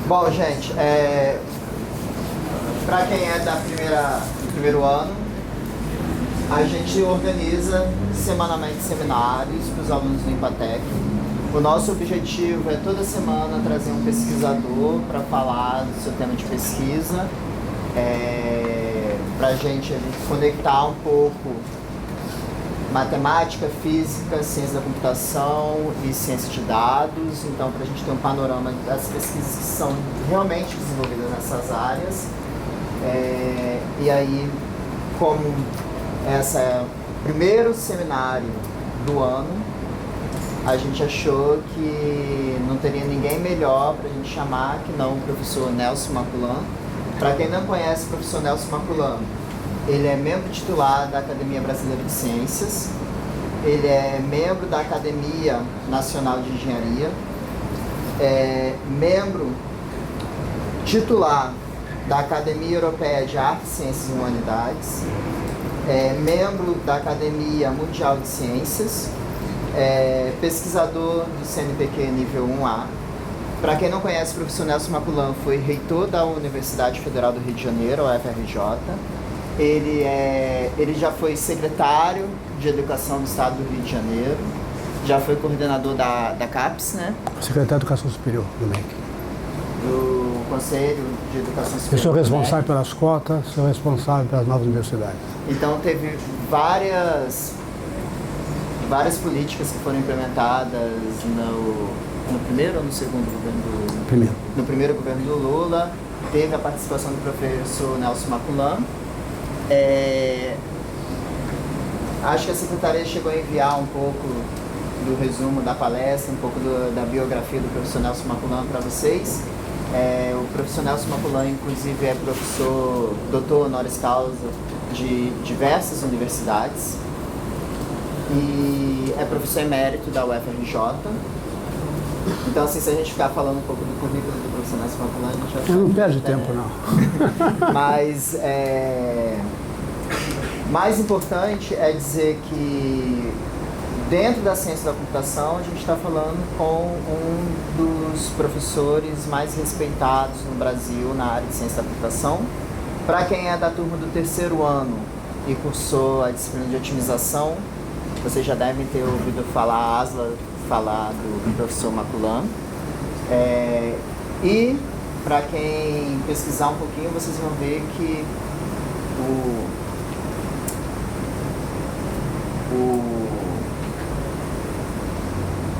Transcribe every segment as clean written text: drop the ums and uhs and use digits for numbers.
Bom, gente, para quem é do primeiro ano, a gente organiza semanalmente seminários para os alunos do Empatec. O nosso objetivo é toda semana trazer um pesquisador para falar do seu tema de pesquisa, para a gente conectar um pouco matemática, física, ciência da computação e ciência de dados. Então, para a gente ter um panorama das pesquisas que são realmente desenvolvidas nessas áreas. E aí, como esse é o primeiro seminário do ano, a gente achou que não teria ninguém melhor para a gente chamar que não o professor Nelson Maculan. Para quem não conhece o professor Nelson Maculan, ele é membro titular da Academia Brasileira de Ciências, ele é membro da Academia Nacional de Engenharia, é membro titular da Academia Europeia de Artes, Ciências e Humanidades, é membro da Academia Mundial de Ciências, pesquisador do CNPq nível 1A. Para quem não conhece, o professor Nelson Maculan foi reitor da Universidade Federal do Rio de Janeiro, a UFRJ. Ele já foi secretário de Educação do Estado do Rio de Janeiro, já foi coordenador da CAPES, né? Secretário de Educação Superior do MEC. Do Conselho de Educação Superior. Eu sou responsável pelas cotas, sou responsável pelas novas universidades. Então teve várias políticas que foram implementadas no primeiro ou no segundo governo do... Primeiro. No primeiro governo do Lula. Teve a participação do professor Nelson Maculan. Acho que a secretaria chegou a enviar um pouco do resumo da palestra, um pouco da biografia do professor Nelson Maculan para vocês. O professor Nelson Maculan, inclusive, é professor doutor honoris causa de diversas universidades e é professor emérito da UFRJ. Então, assim, se a gente ficar falando um pouco do currículo do professor Nelson Maculan, a gente vai... Não perde tempo, não. Mas, mais importante é dizer que dentro da ciência da computação, a gente está falando com um dos professores mais respeitados no Brasil na área de ciência da computação. Para quem é da turma do terceiro ano e cursou a disciplina de otimização, vocês já devem ter ouvido falar do professor Maculan. E para quem pesquisar um pouquinho, vocês vão ver que o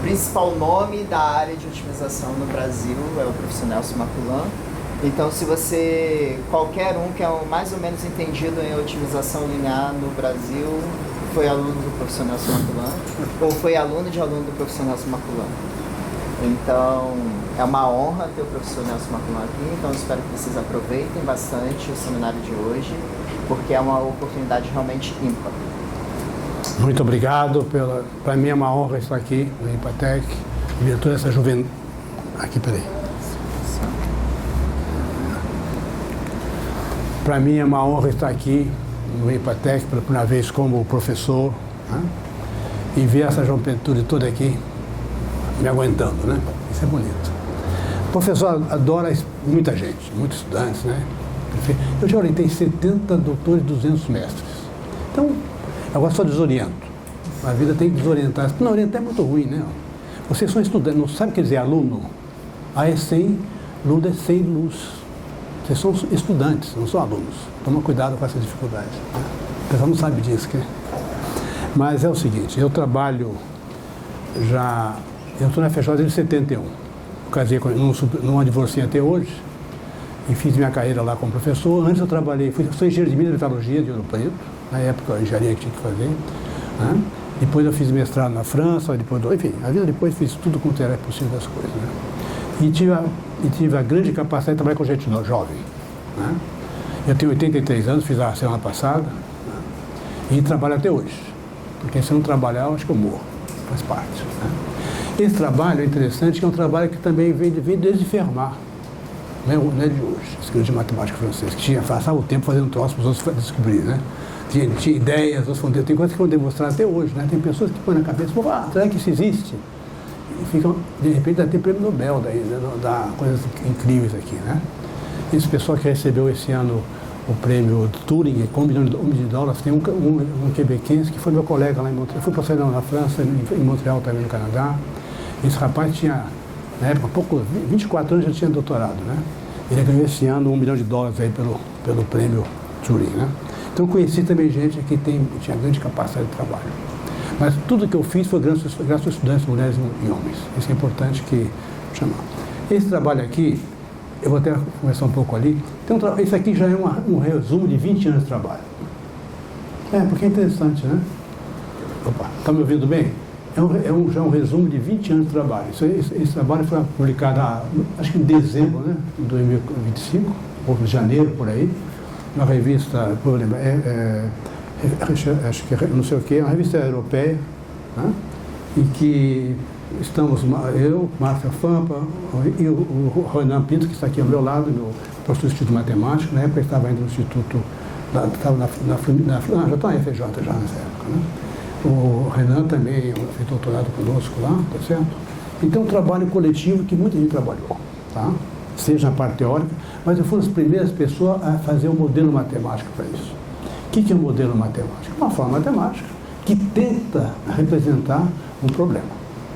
principal nome da área de otimização no Brasil é o professor Nelson Maculan. Então, qualquer um que é mais ou menos entendido em otimização linear no Brasil, foi aluno do professor Nelson Maculan, ou foi aluno de aluno do professor Nelson Maculan. Então, é uma honra ter o professor Nelson Maculan aqui, então espero que vocês aproveitem bastante o seminário de hoje, porque é uma oportunidade realmente ímpar. Muito obrigado. Para mim é uma honra estar aqui no Empatec, ver toda essa juventude. Aqui, peraí. Para mim é uma honra estar aqui no Empatec pela primeira vez como professor, né? E ver essa juventude toda aqui me aguentando, né? Isso é bonito. O professor adora muita gente, muitos estudantes, né? Eu já orientei 70 doutores e 200 mestres. Então, agora só desoriento. A vida tem que desorientar. Não, orientar é muito ruim, né? Vocês são estudantes, não sabe o que dizer aluno? A é sem, luz é sem luz. Vocês são estudantes, não são alunos. Toma cuidado com essas dificuldades. Né? O pessoal não sabe disso. Mas é o seguinte, eu trabalho já... Eu estou na FJ desde 71. Casei não divorciei até hoje. E fiz minha carreira lá como professor. Antes eu trabalhei, sou engenheiro de minas e metalurgia de Ouro Preto. Na época, a engenharia que tinha que fazer. Né? Depois eu fiz mestrado na França, enfim, a vida depois fiz tudo quanto era possível das coisas. Né? E tive a grande capacidade de trabalhar com gente jovem. Né? Eu tenho 83 anos, fiz a semana passada, né? E trabalho até hoje. Porque se eu não trabalhar, eu acho que eu morro. Faz parte. Né? Esse trabalho é interessante, que é um trabalho que também vem desde Fermat. Não é de hoje, esse grande matemático francês, que passava o tempo fazendo troços para os outros descobrir, né? Tinha ideias, tem coisas que vão demonstrar até hoje, né? Tem pessoas que põem na cabeça, será que isso existe? ficam, de repente, vai ter prêmio Nobel daí, né? Dá coisas incríveis aqui, né? Esse pessoal que recebeu esse ano o prêmio Turing, com $1 milhão, tem um quebequense que foi meu colega lá em Montreal. Eu fui passar na França, em Montreal também, no Canadá. Esse rapaz tinha, na época, 24 anos já tinha doutorado, né? Ele ganhou esse ano $1 milhão aí pelo prêmio Turing, né? Então conheci também gente que tinha grande capacidade de trabalho. Mas tudo que eu fiz foi graças a estudantes, mulheres e homens. Isso é importante que chamar. Esse trabalho aqui, eu vou até começar um pouco ali. Esse aqui já é um resumo de 20 anos de trabalho. Porque é interessante, né? Opa, está me ouvindo bem? Já um resumo de 20 anos de trabalho. Esse trabalho foi publicado, acho que em dezembro, né, de 2025, ou em janeiro, por aí, na revista, acho que não sei o que, uma revista europeia, né, em que estamos, eu, Márcia Fampa, e o Renan Pinto, que está aqui ao meu lado, meu professor do Instituto de Matemática, na época ele estava ainda no Instituto, estava já está na FJ já nessa época, né? O Renan também fez doutorado conosco lá, tá certo? Então, um trabalho coletivo que muita gente trabalhou, tá? Seja na parte teórica, mas eu fui as primeiras pessoas a fazer um modelo matemático para isso. O que é um modelo matemático? Uma forma matemática que tenta representar um problema,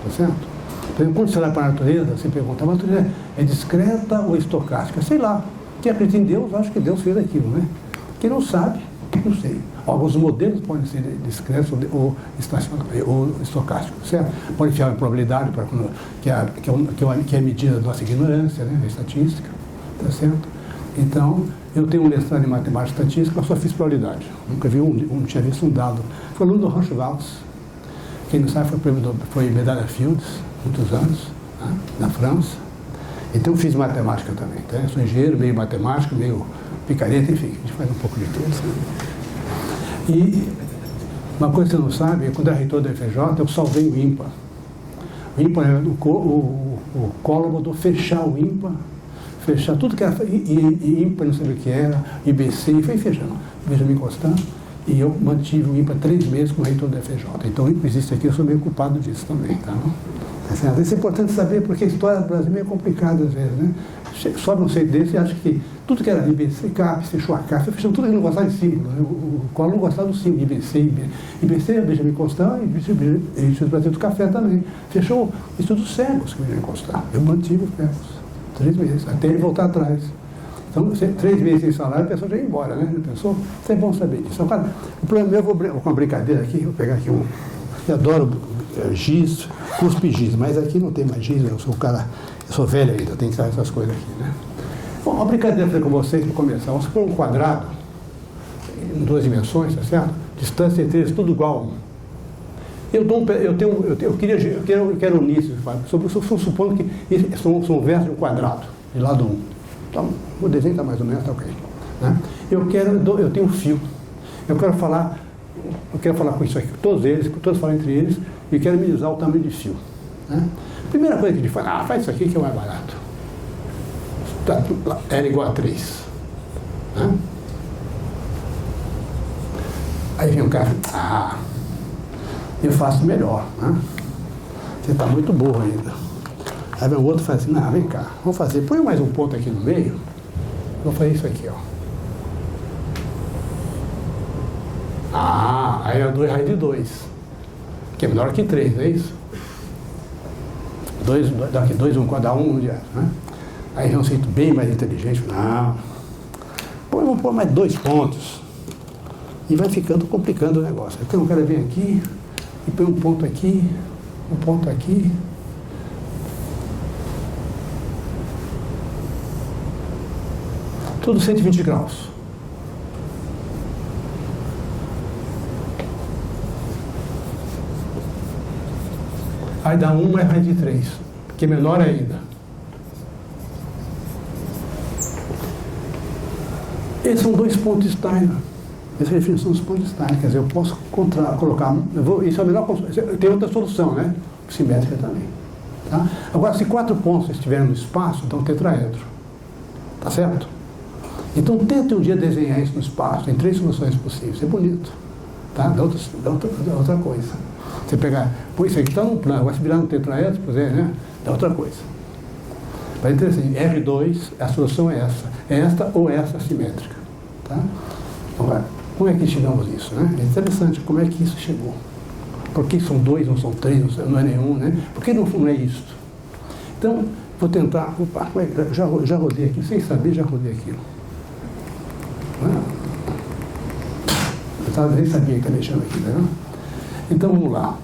tá certo? Por exemplo, quando você olha para a natureza, você pergunta, a natureza é discreta ou estocástica? Sei lá. Quem acredita em Deus, acha que Deus fez aquilo, né? Quem não sabe, não sei. Alguns modelos podem ser discretos ou estacionários, ou estocásticos, certo? Pode ter uma probabilidade, que é a medida da nossa ignorância, né? A estatística, tá certo? Então, eu tenho um mestrado em matemática e estatística, mas só fiz probabilidade. Nunca vi tinha visto um dado. Foi aluno do Rochevals. Quem não sabe, foi medalha Fields, muitos anos, né? Na França. Então, fiz matemática também, tá? Eu sou engenheiro, meio matemática, meio picareta, enfim, a gente faz um pouco de tudo, sabe? E uma coisa que você não sabe, quando eu era reitor da FJ, eu salvei o IMPA. O IMPA, o Collor mandou fechar o IMPA, fechar tudo que era IMPA, não sei o que era, IBC, e foi fechando. Benjamin Constant, e eu mantive o IMPA 3 meses como reitor da FJ. Então o IMPA existe aqui, eu sou meio culpado disso também, tá? Isso é importante saber, porque a história do Brasil é meio complicada às vezes, né? Sobe um centro desse e acha que tudo que era IBC, CAPES, fechou a CAPES, fechou tudo que não gostava de símbolo. O Collor não gostava do símbolo, IBC, Benjamin Constant e Instituto Brasil do Café também. Fechou estudos cegos com o Benjamin Constant. Eu mantive os cegos 3 meses, até ele voltar atrás. Então, 3 meses sem salário, a pessoa já ia embora, né? Pensou? Isso é bom saber disso. Então, o problema meu, eu vou com uma brincadeira aqui, vou pegar aqui eu adoro giz, cuspe giz, mas aqui não tem mais giz, eu sou um cara, eu sou velho ainda, tenho que saber essas coisas aqui, né? Bom, uma brincadeira para com vocês, para começar. Vamos supor um quadrado, em 2 dimensões, tá certo? Distância entre eles, tudo igual. Eu quero unir esses quadros. Estou supondo que são versos de um quadrado, de lado 1. Então, o desenho está mais ou menos, está ok. Né? Eu tenho um fio. Eu quero falar com isso aqui, todos falam entre eles, e quero minimizar o tamanho de fio. Né? Primeira coisa que a gente fala, faz isso aqui que é mais barato. L igual a 3. Né? Aí vem um cara, eu faço melhor. Né? Você está muito burro ainda. Aí vem o outro e fala assim, vem cá, vamos fazer, põe mais um ponto aqui no meio, vou fazer isso aqui, ó. Aí é 2 raiz de 2, que é menor que 3, é isso? 2, 1, dá 1 direto, né? Aí vem um jeito bem mais inteligente, vamos pôr mais 2 pontos. E vai ficando complicando o negócio. Então o cara vem aqui e põe um ponto aqui, um ponto aqui. Tudo 120 graus. Aí dá 1 mais raiz de 3, que é menor ainda. Esses são 2 pontos Steiner. Essa é a definição dos pontos Steiner. Quer dizer, eu posso colocar... isso é a melhor... Tem outra solução, né? Simétrica também. Tá? Agora, se 4 pontos estiverem no espaço, dá um tetraedro. Tá certo? Então, tente um dia desenhar isso no espaço. Tem 3 soluções possíveis. É bonito. Tá? Dá outra coisa. Você pegar, pô, isso aqui está num plano, vai se virar no tetraedro, pois é, né? Dá outra coisa. Vai interessante, R2, a solução é esta ou essa simétrica. Tá? Agora, como é que chegamos nisso, né? É interessante como é que isso chegou. Por que são 2, não são 3, não é nenhum, né? Por que não é isso? Então, vou tentar, opa, já rodei aqui, sem saber, já rodei aquilo. Eu nem sabia que está mexendo aqui, né? Então, vamos lá.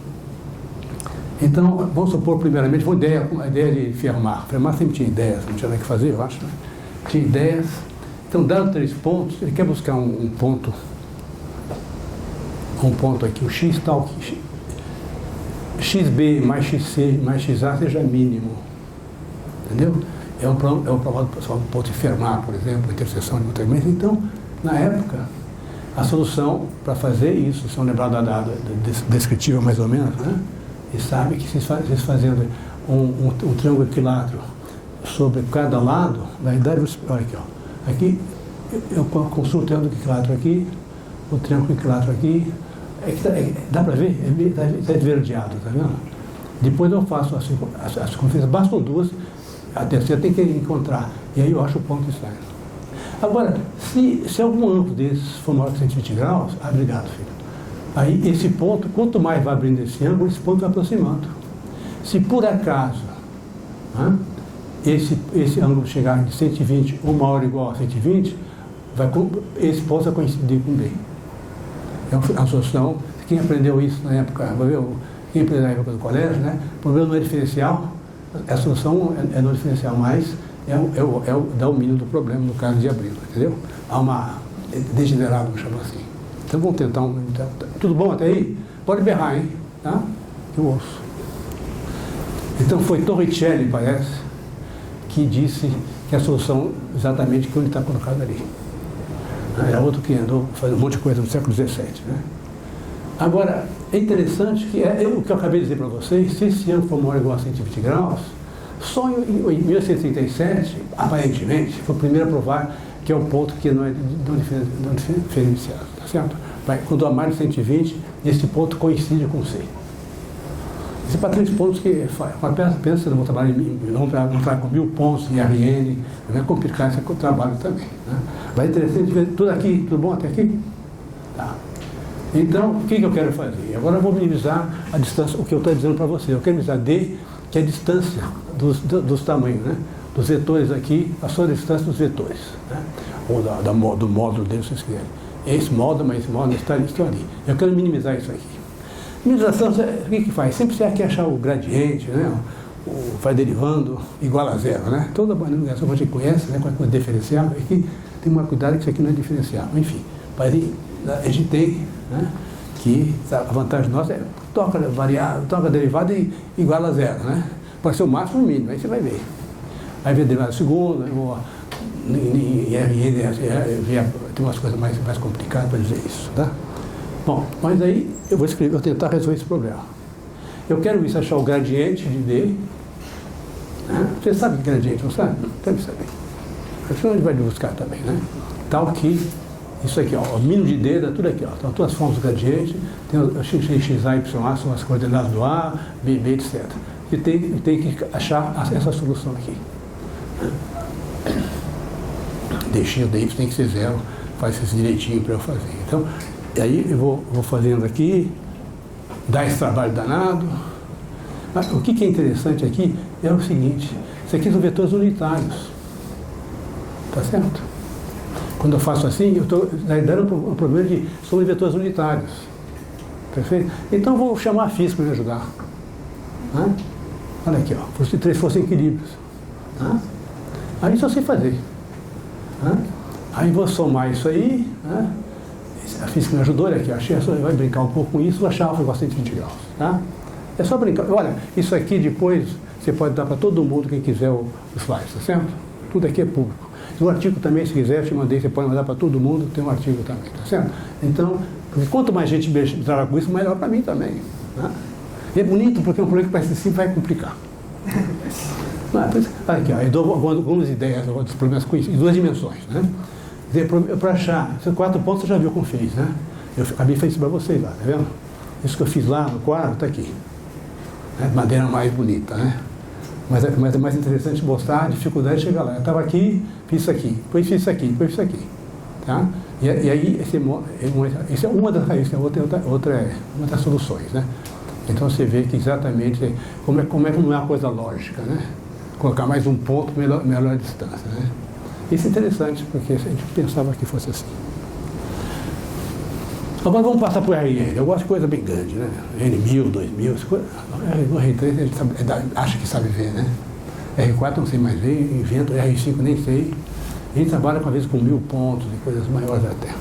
Então, vamos supor, primeiramente, uma ideia de Fermat. Fermat sempre tinha ideias, não tinha nada que fazer, eu acho, né? Tinha ideias. Então, dado 3 pontos, ele quer buscar um ponto aqui, o x tal que xb mais xc mais xa seja mínimo. Entendeu? É um problema do ponto de Fermat, por exemplo, interseção de multiplicações. Então, na época, a solução para fazer isso, se não lembrar da dada descritiva mais ou menos, né? E sabe que vocês fazendo um triângulo equilátero sobre cada lado, na verdade, olha aqui, ó. Aqui eu construo o triângulo equilátero aqui, o triângulo equilátero aqui. Dá para ver? Está esverdeado, tá vendo? Depois eu faço as circunferências, bastam 2, a terceira tem que encontrar. E aí eu acho o ponto que sai. Agora, se algum ângulo desses for maior que 120 graus, obrigado, filho. Aí esse ponto, quanto mais vai abrindo esse ângulo, esse ponto vai aproximando. Se por acaso esse ângulo chegar de 120 ou maior ou igual a 120, esse ponto vai coincidir com B. É uma solução. Quem aprendeu isso na época, quem aprendeu na época do colégio, né? O problema não é diferencial, a solução é não diferencial, mas dá o mínimo do problema no caso de abrir, entendeu? Há uma degenerada, vamos chamar assim. Então vamos tentar tudo bom até aí? Pode berrar, hein? Tá? Eu ouço. Então foi Torricelli, parece, que disse que a solução exatamente que ele está colocado ali. É outro que andou fazendo um monte de coisa no século XVII, né? Agora, é interessante que o que eu acabei de dizer para vocês, se esse ângulo for maior ou igual a 120 graus, só em 1837, aparentemente, foi o primeiro a provar que é um ponto que não é diferenciado, tá certo? Quando há mais de 120, esse ponto coincide com C. Isso é para 3 pontos que uma peça pensa que eu vou trabalhar com 1000 pontos em RN, vai complicar esse trabalho também. Né? Vai interessante ver tudo aqui, tudo bom até aqui? Tá. Então, o que eu quero fazer? Agora eu vou minimizar a distância, o que eu estou dizendo para vocês. Eu quero minimizar D, que é a distância dos tamanhos, né? Dos vetores aqui, a sua distância dos vetores. Né? Ou do módulo deles, se vocês quiserem. Esse módulo, mas esse módulo está ali. Eu quero minimizar isso aqui. Minimização, o que faz? Sempre você quer achar o gradiente, né? Vai derivando igual a zero, né? Toda minimização que a gente conhece, né? Com a coisa diferencial, aqui tem uma cuidado que isso aqui não é diferencial. Enfim, a gente tem, né? Que a vantagem nossa é toca derivada igual a zero, né? Pode ser o máximo ou o mínimo, aí você vai ver. Aí vem a derivada segunda, tem umas coisas mais complicadas para dizer isso, tá? Bom, mas aí eu vou tentar resolver esse problema. Eu quero isso, achar o gradiente de D. Né? Você sabe que gradiente, não sabe? Deve saber. Acho que a gente vai buscar também, né? Tal que isso aqui, ó, o mínimo de D dá tudo aqui, ó. Então, todas as formas do gradiente, tem o x, y, y, são as coordenadas do A, B, etc. E tem que achar essa solução aqui. Dx, dy tem que ser zero, faz isso direitinho para eu fazer. Então, e aí eu vou fazendo aqui, dá esse trabalho danado. Mas o que é interessante aqui é o seguinte, isso aqui são vetores unitários. Tá certo? Quando eu faço assim, eu estou dando um problema de são vetores unitários. Perfeito? Então eu vou chamar a física para me ajudar. Né? Olha aqui, ó, se 3 fossem equilíbrios. Né? Aí só sei fazer. Né? Aí vou somar isso aí, né? A física me ajudou, olha aqui, achei, vai brincar um pouco com isso, vou achar o negócio de 120 graus. Tá? É só brincar. Olha, isso aqui depois você pode dar para todo mundo, quem quiser os slides, tá certo? Tudo aqui é público. E o artigo também, se quiser, eu te mandei, você pode mandar para todo mundo, tem um artigo também, tá certo? Então, quanto mais gente trabalhar com isso, melhor para mim também. Tá? E é bonito porque é um problema que parece assim vai complicar. Olha aqui, ó, eu dou algumas ideias dos problemas em 2 dimensões, né? Para achar, esses 4 pontos você já viu como fez, né? Eu acabei de fazer isso para vocês lá, tá vendo? Isso que eu fiz lá no quadro está aqui. De madeira mais bonita, né? Mas é mais interessante mostrar a dificuldade de chegar lá. Eu estava aqui, fiz isso aqui, depois fiz isso aqui, depois fiz isso aqui. Tá? E aí, essa é uma das raízes, a outra é uma das soluções, né? Então você vê que exatamente como é que não é uma coisa lógica, né? Colocar mais um ponto, melhor a distância, né? Isso é interessante, porque a gente pensava que fosse assim. Agora vamos passar por RN. Eu gosto de coisa bem grande, né? N1000, 2000, R3 a gente acha que sabe ver, né? R4 não sei mais ver, invento, R5 nem sei. A gente trabalha, às vezes, com 1000 pontos e coisas maiores até.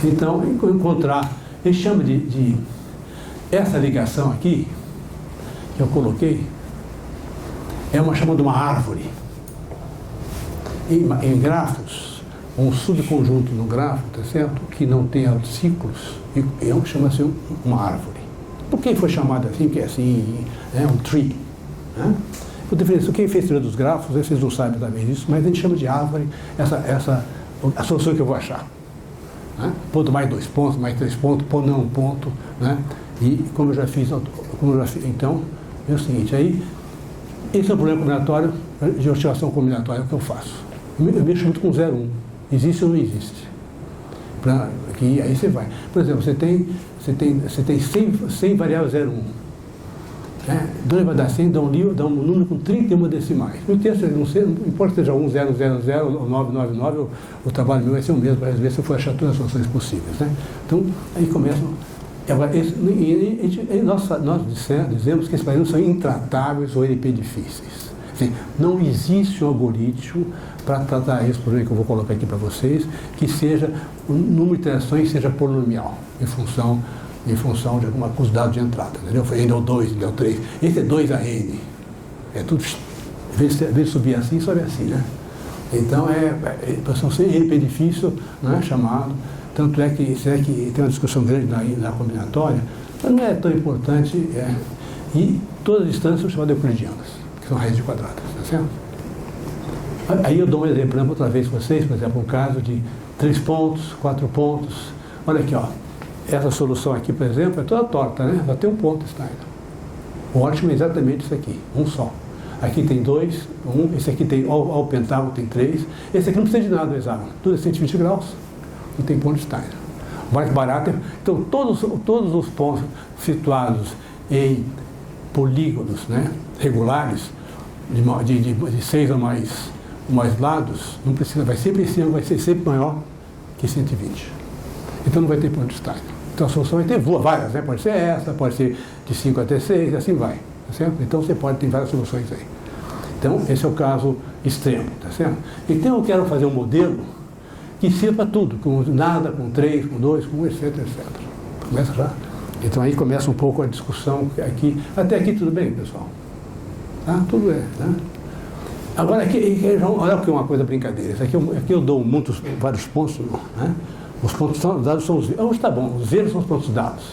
Então, encontrar, ele chama de essa ligação aqui, que eu coloquei, chama de uma árvore. Em grafos, um subconjunto no grafo, tá certo? Que não tenha ciclos, chama-se uma árvore. Por que foi chamado assim? Porque é assim, é um tree. Né? Por diferença, quem fez teoria dos grafos, vocês não sabem também disso, mas a gente chama de árvore a solução que eu vou achar. Né? Ponto mais 2 pontos, mais 3 pontos, ponto não um ponto. Né? E como eu já fiz, então, é o seguinte, aí, esse é o problema combinatório, de oscilação combinatória que eu faço. Eu mexo muito com 0, 1. Existe ou não existe? Aí você vai. Por exemplo, você tem 100 variáveis 0, 1. Né? 2 vai dar 100, dá um número com 31 decimais. No texto, não importa que seja 1, 0, 0, 0, ou 9, 9, 9, o trabalho meu vai ser o mesmo, para ver se eu for achar todas as soluções possíveis. Né? Então, aí começam. Agora, nós dizemos que esses problemas são intratáveis ou NP difíceis. Assim, não existe um algoritmo para tratar esse problema que eu vou colocar aqui para vocês, que seja, o número de iterações seja polinomial, em função de alguma coisa, dados de entrada. Entendeu? Foi N é o 2, N é o 3, esse é 2 a N. É tudo, em vez de subir assim, sobe assim, né? Então, são NP difícil, não é chamado. Tanto é que tem uma discussão grande na combinatória, mas não é tão importante. E todas as distâncias são chamadas euclidianas, que são raízes quadradas, tá certo? Aí eu dou um exemplo outra vez para vocês, por exemplo, um caso de 3 pontos, 4 pontos. Olha aqui, ó. Essa solução aqui, por exemplo, é toda torta, né? Só tem um ponto, Steiner. O ótimo é exatamente isso aqui, um só. Aqui tem 2, 1, esse aqui tem, ó, o pentágono tem 3. Esse aqui não precisa de nada do hexágono, tudo é 120 graus. Não tem ponto de Steiner. O mais barato então, todos os pontos situados em polígonos, né, regulares, de 6 ou mais lados, não precisa, vai ser sempre maior que 120. Então não vai ter ponto de Steiner. Então a solução vai ter várias, né? Pode ser essa, pode ser de 5 até 6, assim vai. Tá certo? Então você pode ter várias soluções aí. Então esse é o caso extremo, tá certo? Então eu quero fazer um modelo que sirva para tudo, com nada, com 3, com 2, com 1, etc, etc. Começa já? Então aí começa um pouco a discussão aqui. Até aqui tudo bem, pessoal? Tá? Tudo é, né? Agora aqui, olha que é uma coisa brincadeira. Aqui eu dou vários pontos, né? Os pontos dados são os verdes. Hoje está bom, os verdes são os pontos dados.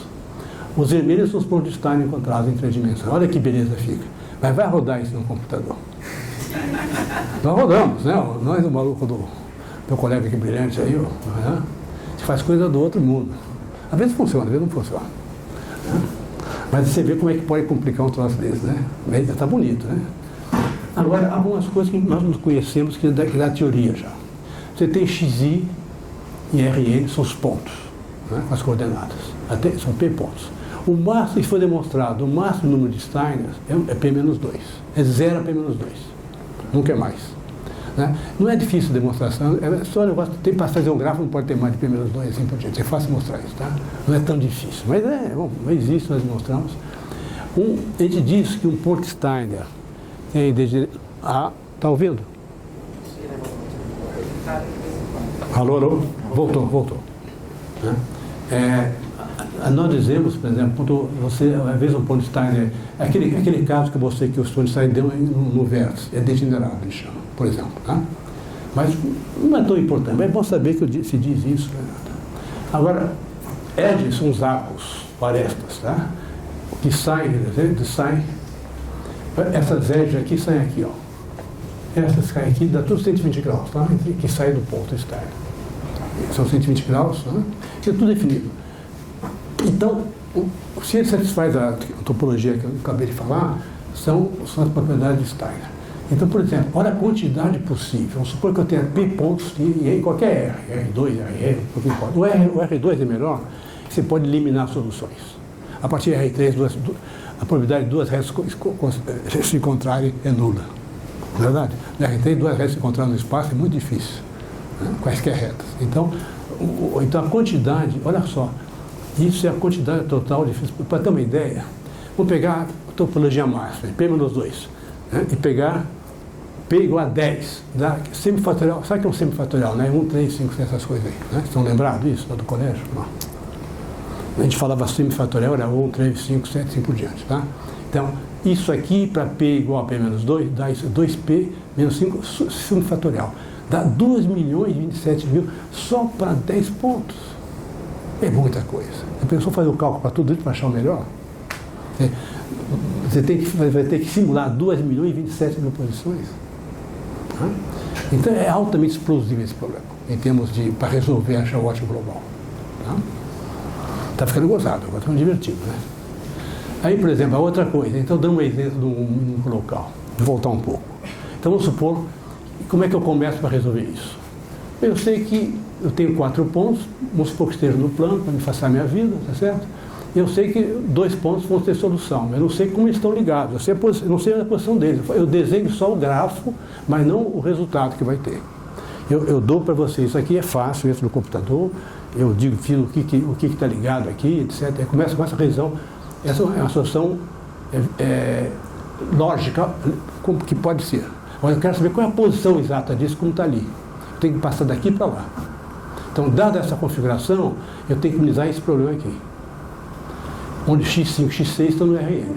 Os vermelhos são os pontos de Steiner encontrados em 3 dimensões. Olha que beleza fica. Mas vai rodar isso no computador. Nós rodamos, né? Nós, o maluco do meu colega aqui brilhante aí, né? A gente faz coisa do outro mundo. Às vezes funciona, às vezes não funciona. Né? Mas você vê como é que pode complicar um troço desse, né? Mas está bonito, né? Agora, algumas coisas que nós não conhecemos que é da teoria já. Você tem XI e RN, são os pontos, né? As coordenadas. São P pontos. O máximo, se for demonstrado, o máximo número de Steiner é P-2. É 0 a P-2. Nunca é mais. Né? Não é difícil a demonstração, é só um negócio, tem para fazer um gráfico, não pode ter mais de P-2, assim por diante. É fácil mostrar isso, tá? Não é tão difícil, mas existe, nós demonstramos. A gente diz que um ponto Steiner tem desde... Está ouvindo? Alô? Voltou. Né? Nós dizemos, por exemplo, quando você, às vezes um ponto Steiner, aquele caso que você, que o ponto Steiner deu no vértice, é degenerado, ele chama, por exemplo, tá? Mas não é tão importante, mas é bom saber que se diz isso. Né? Agora, edges são os arcos, arestas, tá? Que saem, essas edges aqui saem aqui, ó. Essas caem aqui, dá tudo 120 graus, tá? Que saem do ponto Steiner. São 120 graus, né? Isso é tudo definido. Então, se ele satisfaz a topologia que eu acabei de falar, são as propriedades de Steiner. Então, por exemplo, olha a quantidade possível. Vamos supor que eu tenha P pontos em qualquer R, R2, R, o que importa. O R2 é melhor, você pode eliminar soluções. A partir de R3, a probabilidade de duas retas se encontrarem é nula. Não é verdade? No R3, duas retas se encontrarem no espaço é muito difícil, né? Quaisquer retas. Então, a quantidade, olha só, isso é a quantidade total de... Para ter uma ideia, vamos pegar a topologia máxima, P-2, né? E pegar P igual a 10, dá semifatorial. Sabe o que é um semifatorial, né? 1, 3, 5, 6, essas coisas aí, né? Estão lembrados disso lá do colégio? Não. A gente falava semifatorial, era 1, 3, 5, 7, assim por diante, tá? Então, isso aqui para P igual a P-2, dá isso, 2P menos 5 semifatorial. Dá 2.027.000 só para 10 pontos. É muita coisa. A pessoa fazer o cálculo para tudo isso para achar o melhor. Você vai ter que simular 2.027.000 posições. Tá? Então é altamente explosivo esse problema, em termos de para resolver achar o ótimo global. Está ficando gozado, agora está ficando divertido, né? Aí, por exemplo, a outra coisa, então dando um exemplo de um local, vou voltar um pouco. Então vamos supor, como é que eu começo para resolver isso? Eu sei que eu tenho 4 pontos, vamos supor que esteja no plano para me facilitar a minha vida, tá certo? Eu sei que 2 pontos vão ter solução, eu não sei como eles estão ligados, eu não sei a posição deles. Eu desenho só o grafo, mas não o resultado que vai ter. Eu dou para vocês, isso aqui é fácil, entra no computador, eu digo o que está ligado aqui, etc. Aí começa com essa revisão. Essa é uma solução lógica, que pode ser. Agora eu quero saber qual é a posição exata disso, como está ali. Eu tenho que passar daqui para lá. Então, dada essa configuração, eu tenho que minimizar esse problema aqui. Onde x5 e x6 estão no RN.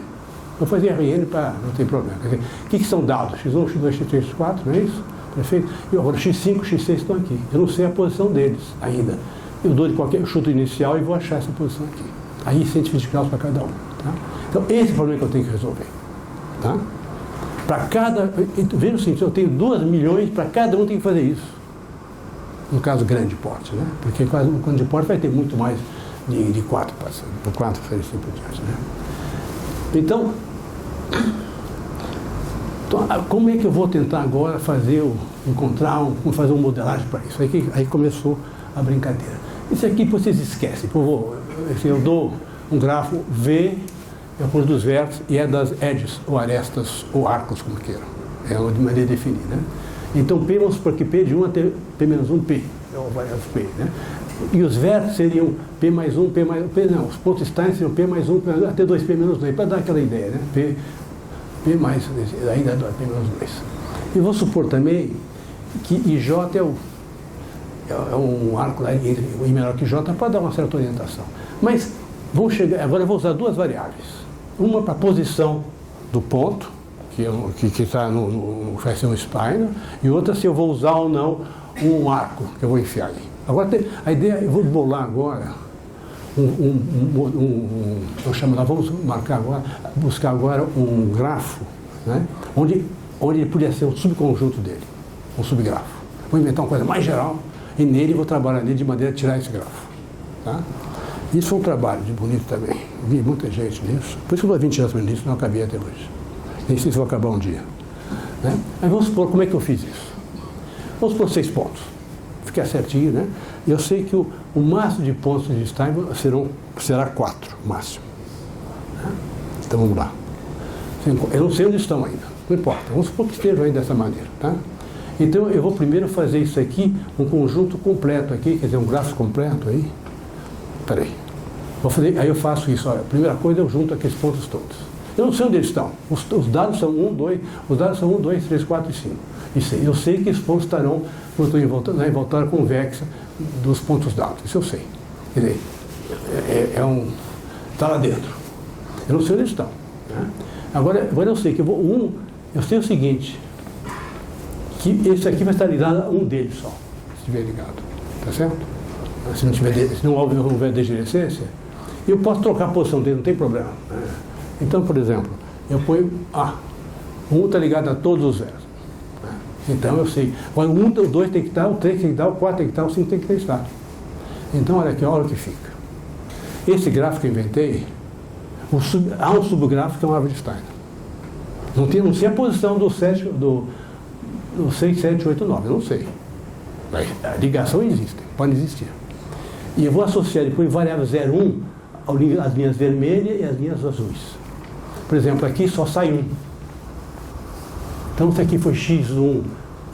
Vou fazer RN para não ter problema. O que são dados? x1, x2, x3, x4, não é isso? Perfeito? E agora x5 e x6 estão aqui. Eu não sei a posição deles ainda. Eu dou de qualquer chuto inicial e vou achar essa posição aqui. Aí 120 graus para cada um. Tá? Então, esse é o problema que eu tenho que resolver. Tá? Para cada... Veja o seguinte, eu tenho 2 milhões, para cada um tem que fazer isso. No caso, grande porte, né? Porque no grande porte vai ter muito mais de 4 por 4 assim por diante, né? Então, como é que eu vou tentar agora fazer fazer uma modelagem para isso? Aí começou a brincadeira. Isso aqui vocês esquecem, por favor. Eu dou um grafo V, é o dos vértices, e é das edges, ou arestas, ou arcos, como queiram. É uma maneira de definir, né? Então, P, vamos supor que P de 1 até P menos 1, P. É o variável P, né? E os vértices seriam P mais 1, P mais 1, P não. Os pontos Stein seriam P mais 1, P mais 1 até 2P menos 2, para dar aquela ideia, né? P mais, ainda dá P menos 2. E vou supor também que IJ é um arco lá entre I menor que J para dar uma certa orientação. Mas agora eu vou usar 2 variáveis. Uma para a posição do ponto, que está vai ser um spline, e outra se eu vou usar ou não um arco que eu vou enfiar ali. Agora a ideia, eu vou bolar agora vamos marcar agora, buscar agora um grafo, né, onde ele podia ser um subconjunto dele, um subgrafo. Vou inventar uma coisa mais geral e nele vou trabalhar nele de maneira a tirar esse grafo. Tá? Isso foi um trabalho de bonito também. Vi muita gente nisso. Por isso que eu estou há 20 anos nisso, não acabei até hoje. Nem sei se vou acabar um dia. Né? Mas vamos supor, como é que eu fiz isso? Vamos supor 6 pontos. Ficar certinho, né? Eu sei que o máximo de pontos de Stein será 4, máximo. Né? Então vamos lá. Eu não sei onde estão ainda, não importa. Vamos supor que estejam aí dessa maneira, tá? Então eu vou primeiro fazer isso aqui, um conjunto completo aqui, quer dizer, um gráfico completo aí. Peraí. Aí eu faço isso, olha, a primeira coisa eu junto aqueles pontos todos. Eu não sei onde eles estão. Os dados são 1, 2, 3, 4 e 5. Eu sei que os pontos estarão em volta convexa dos pontos dados. Isso eu sei. Quer dizer, está lá dentro. Eu não sei onde eles estão. Né? Agora eu sei que eu sei o seguinte, que esse aqui vai estar ligado a um deles só, se estiver ligado. Tá certo? Se não houver degenerescência, eu posso trocar a posição dele, não tem problema. Né? Então, por exemplo, eu ponho um está ligado a todos os versos. Né? Então eu sei. Agora, o 2 tem que estar, o 3 tem que estar, o 4 tem que estar, o 5 tem que estar. Então, olha aqui, olha o que fica. Esse gráfico que eu inventei, há um subgráfico que é uma árvore de Steiner. Não sei a posição do 6, 7, 8, 9, eu não sei. Mas a ligação existe, pode existir. E eu vou associar depois variável 0, 1, as linhas vermelhas e as linhas azuis. Por exemplo, aqui só sai 1. Então, isso aqui foi x1,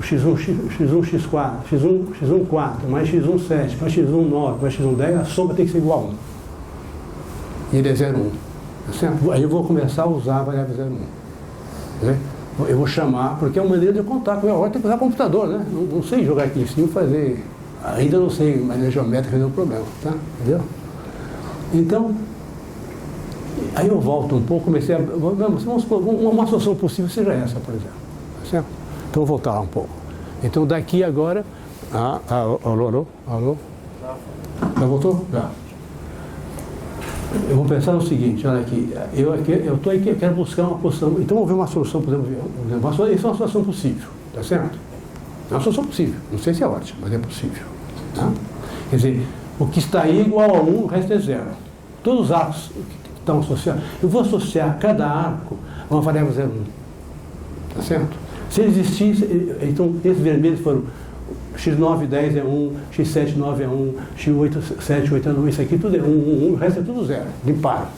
x1, x4, x1, 4, mais x1, 7, mais x1, 9, mais x1, 10, a soma tem que ser igual a 1. E ele é 0, 1. Certo? Aí eu vou começar a usar a variável 0, 1. Né? Eu vou chamar, porque é uma maneira de contar. Agora tem que usar computador, né? Não sei jogar aqui em cima, fazer. Ainda não sei maneira geométrica, não é um problema, tá? Entendeu? Então, aí eu volto um pouco, comecei a. Vamos supor, uma solução possível seja essa, por exemplo. Tá certo? Então eu vou voltar lá um pouco. Então daqui agora. Alô? Já voltou? Já. Eu vou pensar no seguinte, olha aqui, eu estou aqui, eu quero buscar uma posição, então vou ver uma solução, por exemplo, isso é uma solução possível, tá certo? É uma solução possível, não sei se é ótima, mas é possível. Tá? Quer dizer, o que está aí igual a 1, o resto é 0. Todos os arcos que estão associados, eu vou associar cada arco a uma variável 0, 1. Tá certo? Se ele existisse, então esses vermelhos foram x9, 10 é 1, x7, 9 é 1, x8, 7, 8 é 1, isso aqui tudo é 1, 1, 1, o resto é tudo 0, limpar.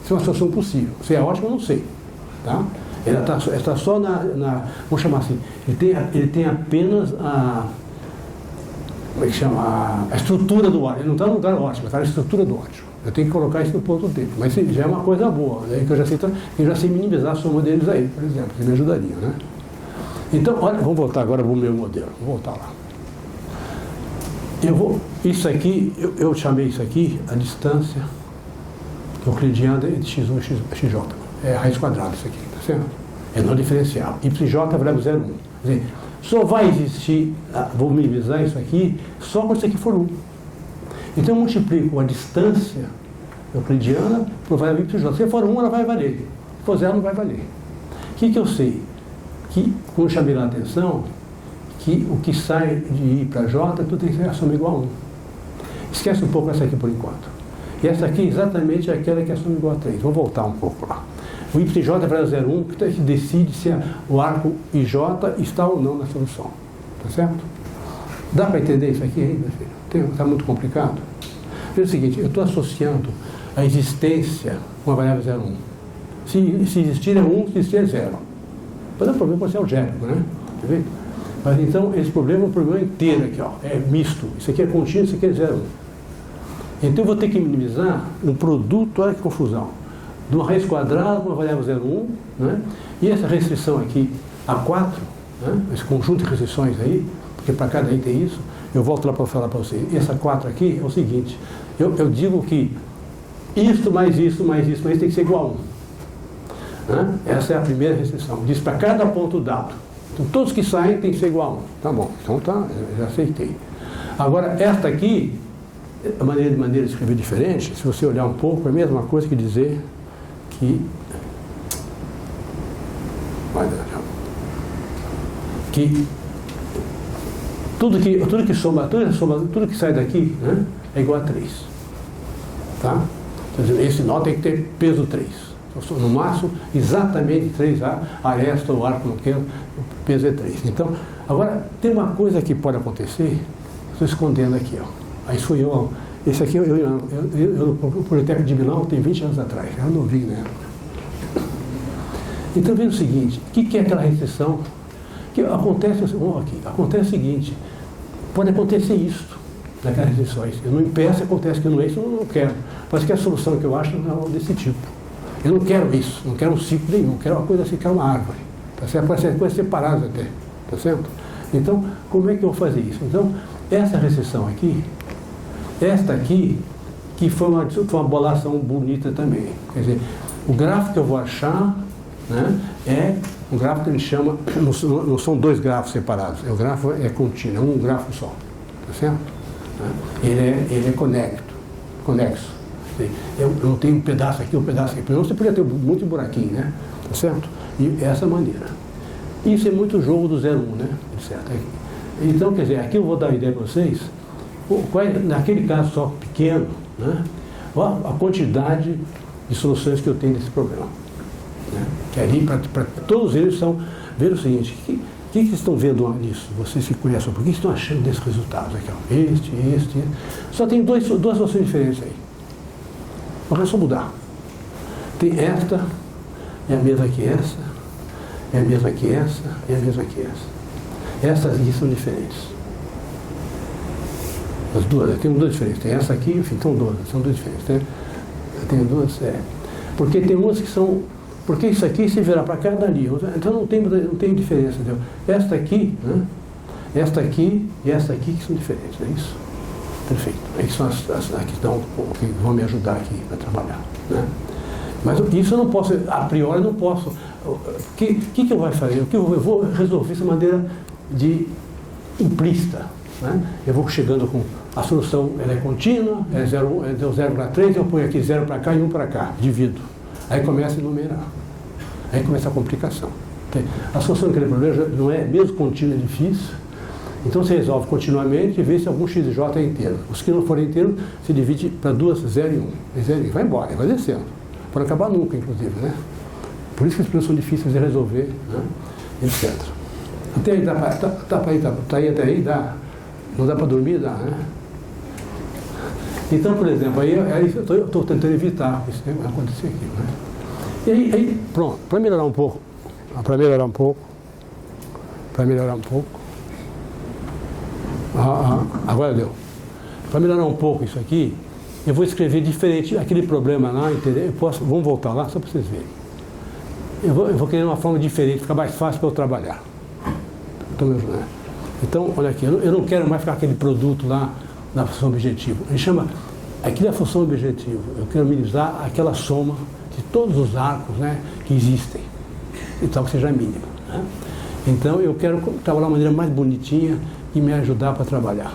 Isso é uma solução possível. Se é ótimo, eu não sei. Tá? Ela está só vamos chamar assim, ele tem apenas como é que chama? A estrutura do ódio. Ele não está no lugar ótimo, está na estrutura do ódio. Eu tenho que colocar isso no ponto dele. Mas já é uma coisa boa, né? Que eu já sei minimizar a soma deles aí, por exemplo, que me ajudaria, né? Então, olha, vamos voltar agora para o meu modelo. Vou voltar lá. Isso aqui, eu chamei isso aqui a distância euclidiana entre x1 e xj. É a raiz quadrada isso aqui, tá certo? É não diferencial. YJ é a variável 0,1. Quer dizer, só vai existir, vou minimizar isso aqui, só quando isso aqui for 1. Então eu multiplico a distância euclidiana por variável YJ. Se for 1, ela vai valer. Se for 0, não vai valer. O que eu sei? Que, como eu chamei a atenção, que o que sai de I para J, tudo tem que ser a soma igual a 1. Esquece um pouco essa aqui por enquanto. E essa aqui exatamente é aquela que é a soma igual a 3. Vou voltar um pouco lá. O YJ é para 0,1, que decide se o arco IJ está ou não na solução. Tá certo? Dá para entender isso aqui ainda, filho? Está muito complicado? Veja o seguinte, eu estou associando a existência com a variável 0,1. Se existir é 1, se existir é 0. Mas o problema pode ser algébrico, né? Tá vendo? Mas então, esse problema é um problema inteiro aqui, ó. É misto. Isso aqui é contínuo, isso aqui é 0,1. Então eu vou ter que minimizar um produto, olha que confusão, de uma raiz quadrada com uma variável 0,1, né? E essa restrição aqui, A4, né? Esse conjunto de restrições aí, porque para cada aí tem isso, eu volto lá para falar para vocês. E essa 4 aqui é o seguinte, eu digo que isto mais isso, mais isso, mais isso tem que ser igual a 1. Né? Essa é a primeira restrição. Diz para cada ponto dado. Então todos que saem tem que ser igual a 1. Tá bom, então tá, eu já aceitei. Agora, esta aqui, a maneira de escrever diferente, se você olhar um pouco, é a mesma coisa que dizer que tudo que sai daqui, né, é igual a 3. Tá? Então, esse nó tem que ter peso 3. No máximo, exatamente 3 aresta ou arco no queiro, o peso é 3. Então, agora, tem uma coisa que pode acontecer, estou escondendo aqui, ó. Aí sou eu, ó. Esse aqui, no Politécnico de Milão, tem 20 anos atrás, eu não vi na época. Então, veja o seguinte, o que é aquela restrição? Que acontece o seguinte, pode acontecer isso, naquelas restrições. Eu não impeço, acontece que não é isso, eu não quero. Mas que a solução que eu acho é desse tipo. Eu não quero isso, não quero um ciclo nenhum, eu quero uma coisa assim, quero uma árvore. Tá certo? Pode ser coisas separadas até, tá certo? Então, como é que eu vou fazer isso? Então, essa restrição aqui, esta aqui, que foi uma bolação bonita também. Quer dizer, o gráfico que eu vou achar, né, é um gráfico que ele chama, não são dois gráficos separados, o gráfico é contínuo, é um gráfico só, tá certo? Ele é conexo. Eu não tenho um pedaço aqui, um pedaço aqui, porque você podia ter muito buraquinho, né? Tá certo? E essa maneira. Isso é muito jogo do 0,1, né? Certo? Então, quer dizer, aqui eu vou dar uma ideia para vocês, naquele caso só pequeno, né? a quantidade de soluções que eu tenho desse problema. Né? Que ali, para todos eles, são ver o seguinte: o que vocês estão vendo nisso? Vocês que conhecem, por que estão achando desses resultados aqui? Ó? Este. Só tem duas soluções diferentes aí. Mas é só mudar. Tem esta, é a mesma que essa, é a mesma que essa, é a mesma que essa. Essas aqui são diferentes. As duas, tem duas diferentes. Tem essa aqui, enfim, são duas diferentes. Né? Tem duas, porque tem umas que são. Porque isso aqui se virar para cá e dali. Então não tem diferença. Entendeu? Esta aqui, né? Esta aqui e esta aqui que são diferentes, não é isso? Perfeito. Aí são as que vão me ajudar aqui a trabalhar. Né? Mas isso eu não posso, a priori não posso. O que eu vou fazer? Eu vou resolver essa maneira de implícita. Né? Eu vou chegando com a solução, ela é contínua, é 0,3, eu ponho aqui 0 para cá e 1 para cá, divido. Aí começa a enumerar. Aí começa a complicação. A solução daquele problema não é, mesmo contínua, é difícil. Então você resolve continuamente e vê se algum x e j é inteiro. Os que não forem inteiros, se divide para duas, 0 e 1. 0 e 1. Vai embora, vai descendo. Pode acabar nunca, inclusive, né? Por isso que as problemas são difíceis de resolver, né? Etc. Até aí, tá aí até aí, dá. Não dá para dormir, dá, né? Então, por exemplo, aí eu estou tentando evitar isso acontecer aqui, né? E aí pronto, para melhorar um pouco, agora deu. Para melhorar um pouco isso aqui, eu vou escrever diferente, aquele problema lá, entendeu? Vamos voltar lá só para vocês verem. Eu vou querer uma forma diferente, fica mais fácil para eu trabalhar. Então, olha aqui, eu não quero mais ficar aquele produto lá na função objetivo. A gente chama, aquilo é a função objetivo. Eu quero minimizar aquela soma de todos os arcos, né, que existem, então que seja mínima. Né? Então, eu quero trabalhar de uma maneira mais bonitinha e me ajudar para trabalhar.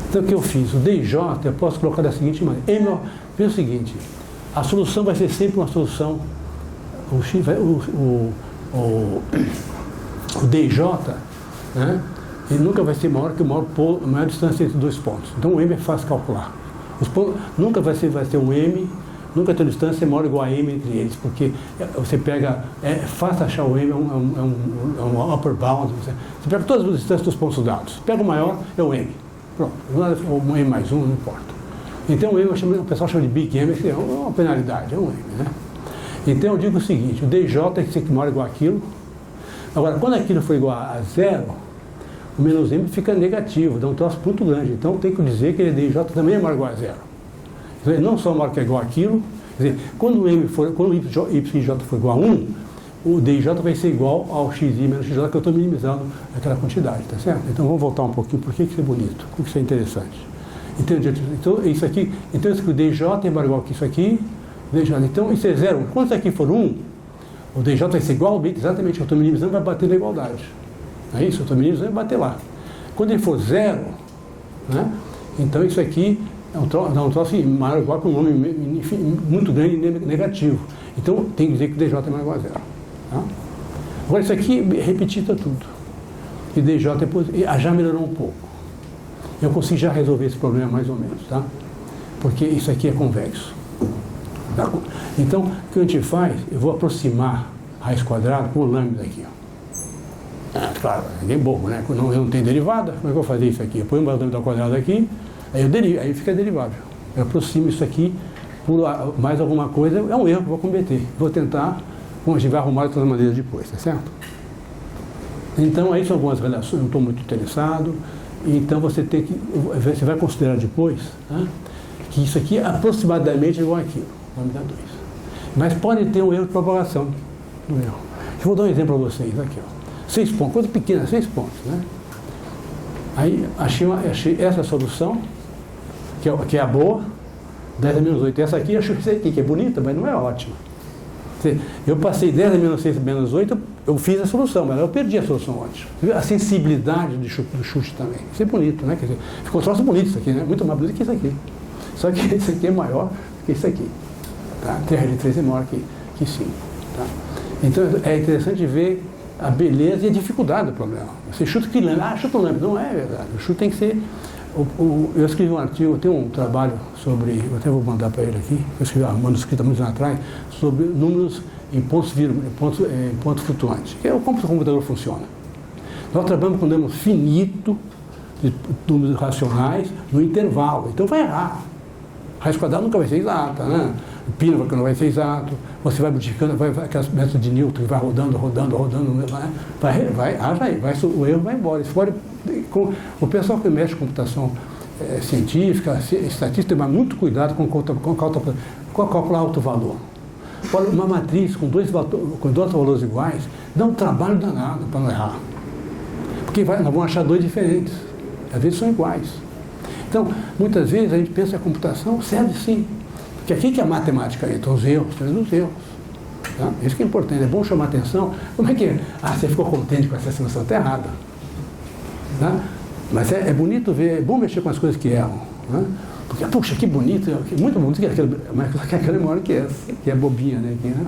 Então, o que eu fiz? O DJ eu posso colocar da seguinte maneira. Veja o seguinte, a solução vai ser sempre uma solução, o DJ, né, ele nunca vai ser maior que a maior distância entre dois pontos. Então o M é fácil calcular. Os pontos, nunca vai ser um M, nunca tem distância maior ou igual a M entre eles, porque você pega, é fácil achar o M, é um upper bound. Você pega todas as distâncias dos pontos dados. Pega o maior, é o M. Pronto, o M mais um, não importa. Então o M, o pessoal chama de Big M, é uma penalidade, é um M. Né? Então eu digo o seguinte, o DJ tem que ser maior ou igual àquilo. Agora, quando aquilo for igual a 0, o menos M fica negativo, dá um troço muito grande. Então tem que dizer que ele DJ também é maior ou igual a 0. Ele não só maior que é igual àquilo, quer dizer, quando o YJ for igual a 1, o DJ vai ser igual ao XI menos XJ, que eu estou minimizando aquela quantidade, tá certo? Então vamos voltar um pouquinho, por que isso é bonito, por que isso é interessante. Então isso aqui, então o DJ é maior ou igual que isso aqui, DJ, então isso é 0. Quando isso aqui for 1, o DJ vai ser igual, exatamente, eu estou minimizando, vai bater na igualdade. É isso, eu estou minimizando, vai bater lá. Quando ele for 0, né, então isso aqui dá um troço maior ou igual com um nome muito grande e negativo. Então tem que dizer que o DJ é maior ou igual a 0. Tá? Agora isso aqui repetita tudo. E DJ depois já melhorou um pouco. Eu consigo já resolver esse problema mais ou menos, tá? Porque isso aqui é convexo. Tá? Então, o que a gente faz? Eu vou aproximar a raiz quadrada com o lambda aqui. Ó. Claro, ninguém bobo, né? Eu não tenho derivada, como é que eu vou fazer isso aqui? Eu ponho uma lambda quadrada aqui, aí fica derivável. Eu aproximo isso aqui por mais alguma coisa, é um erro que eu vou cometer. Vou tentar, a gente vai arrumar de todas as maneiras depois, tá certo? Então, aí são algumas relações, eu não estou muito interessado, então você vai considerar depois, tá? Que isso aqui é aproximadamente igual àquilo, vamos dar 2. Mas pode ter um erro de propagação do erro. Eu vou dar um exemplo para vocês, aqui, ó. 6 pontos, coisa pequena, 6 pontos, né? Aí achei essa solução, que é a boa, 10 a menos 8. Essa aqui, acho que é bonita, mas não é ótima. Eu passei 10 a menos 6 a menos 8, eu fiz a solução, mas eu perdi a solução ótima. A sensibilidade do chute também. Isso é bonito, né? Quer dizer, ficou um troço bonito isso aqui, né? Muito mais bonito que isso aqui. Só que esse aqui é maior que isso aqui. Tá? 3 de 3 é maior que 5. Tá? Então é interessante ver a beleza e a dificuldade do problema. Você chuta que lâmpada, chuta lâmpada. Não é verdade. O chute tem que ser Eu escrevi um artigo, eu tenho um trabalho sobre, eu até vou mandar para ele aqui, eu escrevi um manuscrito há muitos anos atrás, sobre números em pontos flutuantes, que é como o computador funciona. Nós trabalhamos com um número finito de números racionais no intervalo, então vai errar. Raiz quadrada nunca vai ser exata, né? O pi não vai ser exato, você vai multiplicando, aquelas métodos de Newton que vai rodando, né? O erro vai embora. O pessoal que mexe com computação científica, estatística, tem muito cuidado com calcular alto valor. Olha, uma matriz com dois valores iguais dá um trabalho danado para não errar. Porque nós vamos achar dois diferentes, às vezes são iguais. Então, muitas vezes a gente pensa que a computação serve sim. Porque aqui que a matemática entra, os erros, Tá? Isso que é importante, é bom chamar atenção. Como é que é? Você ficou contente com essa solução? Está errada. Tá? Mas é bonito ver, é bom mexer com as coisas que erram. Né? Porque, puxa, que bonito, muito bonito, mas aquela memória que é bobinha, né? Entendeu?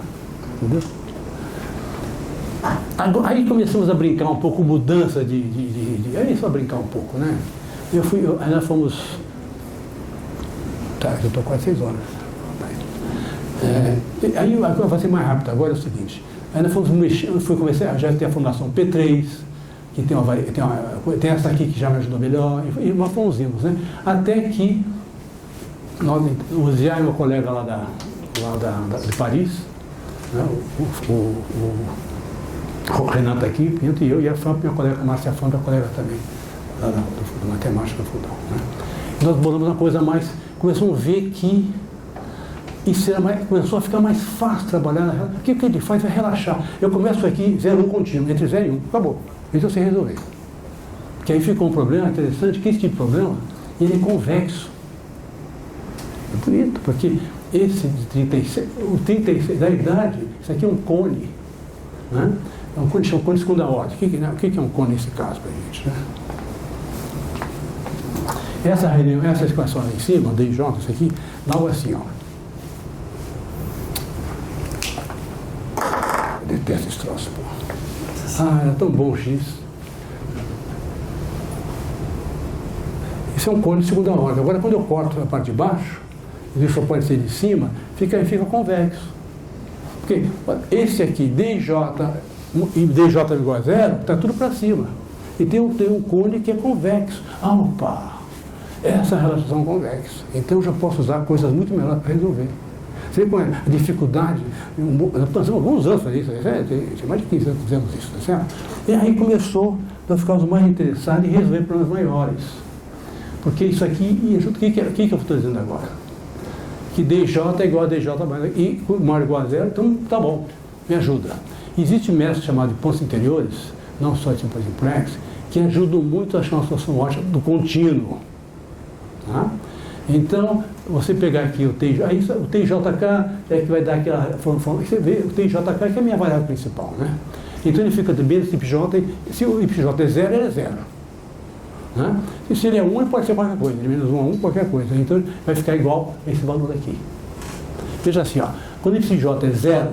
Aí começamos a brincar um pouco, mudança aí só brincar um pouco, né? Aí nós fomos. Tá, eu estou quase 6 horas. Aí eu vou ser mais rápido agora, é o seguinte. Aí nós fomos mexer, já tem a Fundação P3, que tem essa aqui que já me ajudou melhor, e nós fomos indo, né? Até que o Zé, meu colega lá de Paris, né? O Renato aqui, Pinto e eu, e a Fã, minha colega, a Márcia Fã, minha colega também, lá da matemática do Fundão. Né? E nós bolamos uma coisa mais, começamos a ver que isso começou a ficar mais fácil trabalhar. O que ele faz é relaxar. Eu começo aqui 0, 1 contínuo, entre 0 e 1, acabou. Isso eu sei resolver. Porque aí ficou um problema interessante, que esse tipo de problema, ele é convexo. É bonito, porque esse de 36, o 36 da idade, isso aqui é um cone. Né? É um cone, chama cone de segunda ordem. O que é um cone nesse caso para a gente? Né? Essa equação lá em cima, DJ, isso aqui, logo assim, ó. Eu detesto esse troço, pô. Era tão bom o X. Isso é um cone de segunda ordem. Agora, quando eu corto a parte de baixo, isso só pode ser de cima, fica convexo. Porque esse aqui, DJ e DJ igual a 0, está tudo para cima. E tem um cone que é convexo. Opa! Essa é a relação convexa. Então eu já posso usar coisas muito melhores para resolver. Você vê qual é a dificuldade? Nós passamos alguns anos fazendo isso, tem mais de 15 anos que fizemos isso, tá certo? E aí começou a ficarmos mais interessados em resolver problemas maiores. Porque isso aqui, o que eu estou dizendo agora? Que DJ é igual a DJ e maior ou igual a 0, então tá bom, me ajuda. Existe um método chamado de pontos interiores, não só tipo simplex, que ajudam muito a achar uma solução ótima do contínuo. Tá? Então, você pegar aqui o TJ, aí o TJK é que vai dar aquela forma. Você vê, o TJK que é a minha variável principal, né? Então ele fica também esse YJ, se o YJ é 0, ele é 0. Né? E se ele é 1, ele pode ser qualquer coisa, de menos 1 a 1, qualquer coisa. Então vai ficar igual a esse valor aqui. Veja assim, ó, quando o YJ é 0,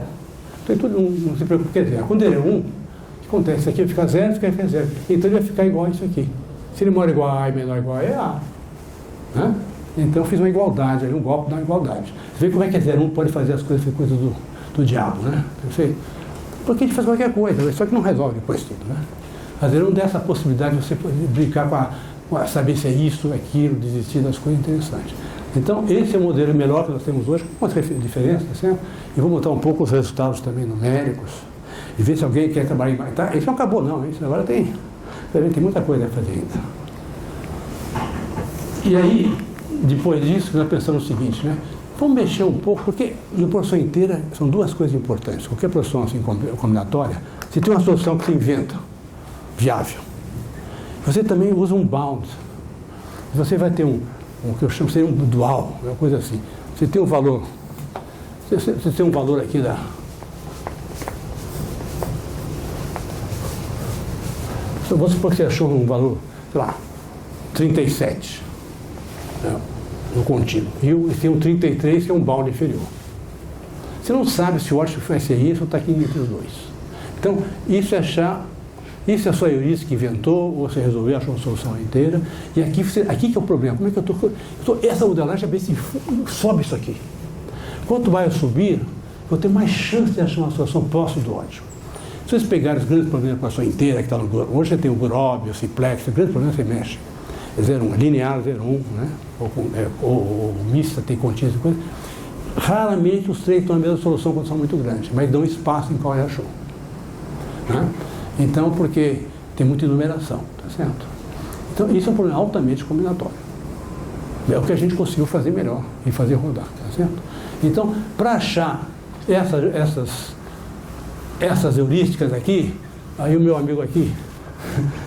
então tudo, não se preocupe, quer dizer, quando ele é 1, o que acontece? Isso aqui vai ficar 0, isso aqui vai ficar 0. Então ele vai ficar igual a isso aqui. Se ele maior igual a A e menor igual a E, é A. Né? Então eu fiz uma igualdade, um golpe da igualdade. Você vê como é que é 0,1 pode fazer as coisas do diabo, né? Perfeito? Porque a gente faz qualquer coisa, só que não resolve depois tudo, né? Às vezes não dá essa possibilidade de você brincar com saber se é isso, aquilo, desistir das coisas interessantes. Então esse é o modelo melhor que nós temos hoje, com algumas diferenças, certo? E vou montar um pouco os resultados também numéricos, e ver se alguém quer trabalhar em mais. Tá? Isso não acabou não, isso agora tem muita coisa a fazer ainda. E aí, depois disso, nós pensamos o seguinte, né? Vamos mexer um pouco, porque na profissão inteira são duas coisas importantes. Qualquer profissão assim, combinatória, você tem uma solução que você inventa, viável. Você também usa um bound. Você vai ter o que eu chamo de um dual, uma coisa assim. Você tem um valor, você tem um valor aqui da... Vamos supor que você achou um valor, sei lá, 37. No contínuo. E tem um 33, que é um bound inferior. Você não sabe se o ótimo vai ser isso ou está aqui entre os dois. Então, isso é achar Isso é só a heurística que inventou, ou você resolveu, achou uma solução inteira. E aqui que é o problema. Como é que eu estou? Essa modelagem é bem assim, sobe isso aqui. Quanto mais eu subir, eu tenho mais chance de achar uma solução próxima do ótimo. Se vocês pegarem os grandes problemas da equação inteira, que está no Grob, hoje você tem o Grob, o simplex, os grandes problemas você mexe. 0,1, linear, 0,1, né? Ou mista, tem contínuo e coisa. Raramente os três estão na mesma solução quando são muito grandes, mas dão espaço em qual ele achou. Né? Então, porque tem muita enumeração, tá certo? Então, isso é um problema altamente combinatório. É o que a gente conseguiu fazer melhor e fazer rodar, tá certo? Então, para achar essas heurísticas aqui, aí o meu amigo aqui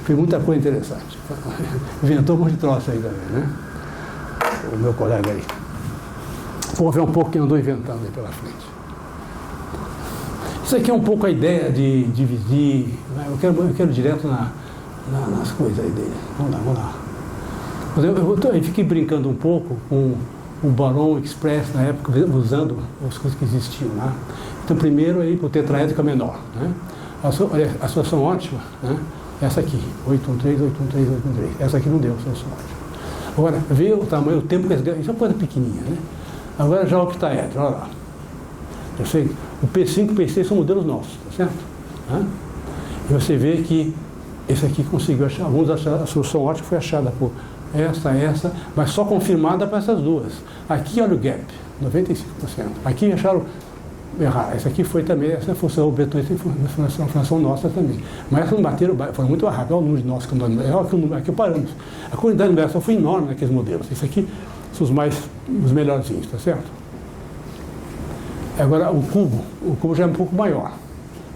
fez muita coisa interessante. Inventou um monte de troço aí também, né? O meu colega aí. Vamos ver um pouco quem andou inventando aí pela frente. Isso aqui é um pouco a ideia de dividir, né? Eu quero direto nas coisas aí dele. Vamos lá. Eu fiquei brincando um pouco com o Baron Express na época, usando as coisas que existiam lá. Então, primeiro, aí, para o tetraédrica menor. Né? A solução ótima, né? Essa aqui, 813, 813, 813. Essa aqui não deu solução ótima. Agora, vê o tamanho, o tempo que eles ganham. Isso é uma coisa pequenininha, né? Agora, já o octaedro, olha lá. Eu sei, o P5 e o P6 são modelos nossos, tá certo? E você vê que esse aqui conseguiu achar, alguns acharam, a solução ótima foi achada por essa, mas só confirmada para essas duas. Aqui, olha o gap, 95%. Aqui acharam errar. Essa aqui foi também, essa função, o Beton, essa foi uma função nossa também. Mas essas não bateram, foram muito rápido. Olha o número de nós, aqui o parâmetro. A quantidade de numeração foi enorme naqueles modelos. Isso aqui são os melhorzinhos, tá certo? Agora, o cubo já é um pouco maior.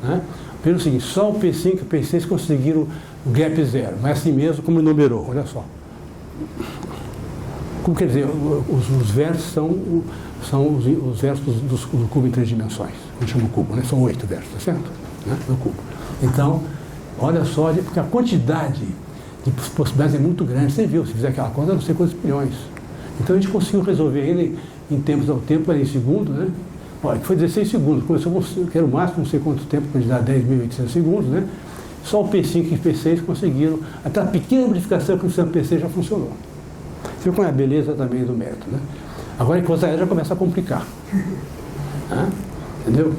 Né? Veja o seguinte, só o P5 e o P6 conseguiram o gap zero, mas assim mesmo como ele numerou, olha só. Como quer dizer, os vértices são os vértices do cubo em 3 dimensões. A gente chama o cubo, né? São 8 vértices, tá certo? Né? Do cubo. Então, olha só, porque a quantidade de possibilidades é muito grande. Você viu, se fizer aquela conta, não sei quantos milhões. Então, a gente conseguiu resolver ele em tempos ao tempo, em segundos, né? Olha, que foi 16 segundos. Começou com, que era o máximo, não sei quanto tempo, para dar 10.800 segundos, né? Só o P5 e o P6 conseguiram, até a pequena modificação que o P6 já funcionou. Você viu como é a beleza também do método, né? Agora em coisa já começa a complicar. Entendeu?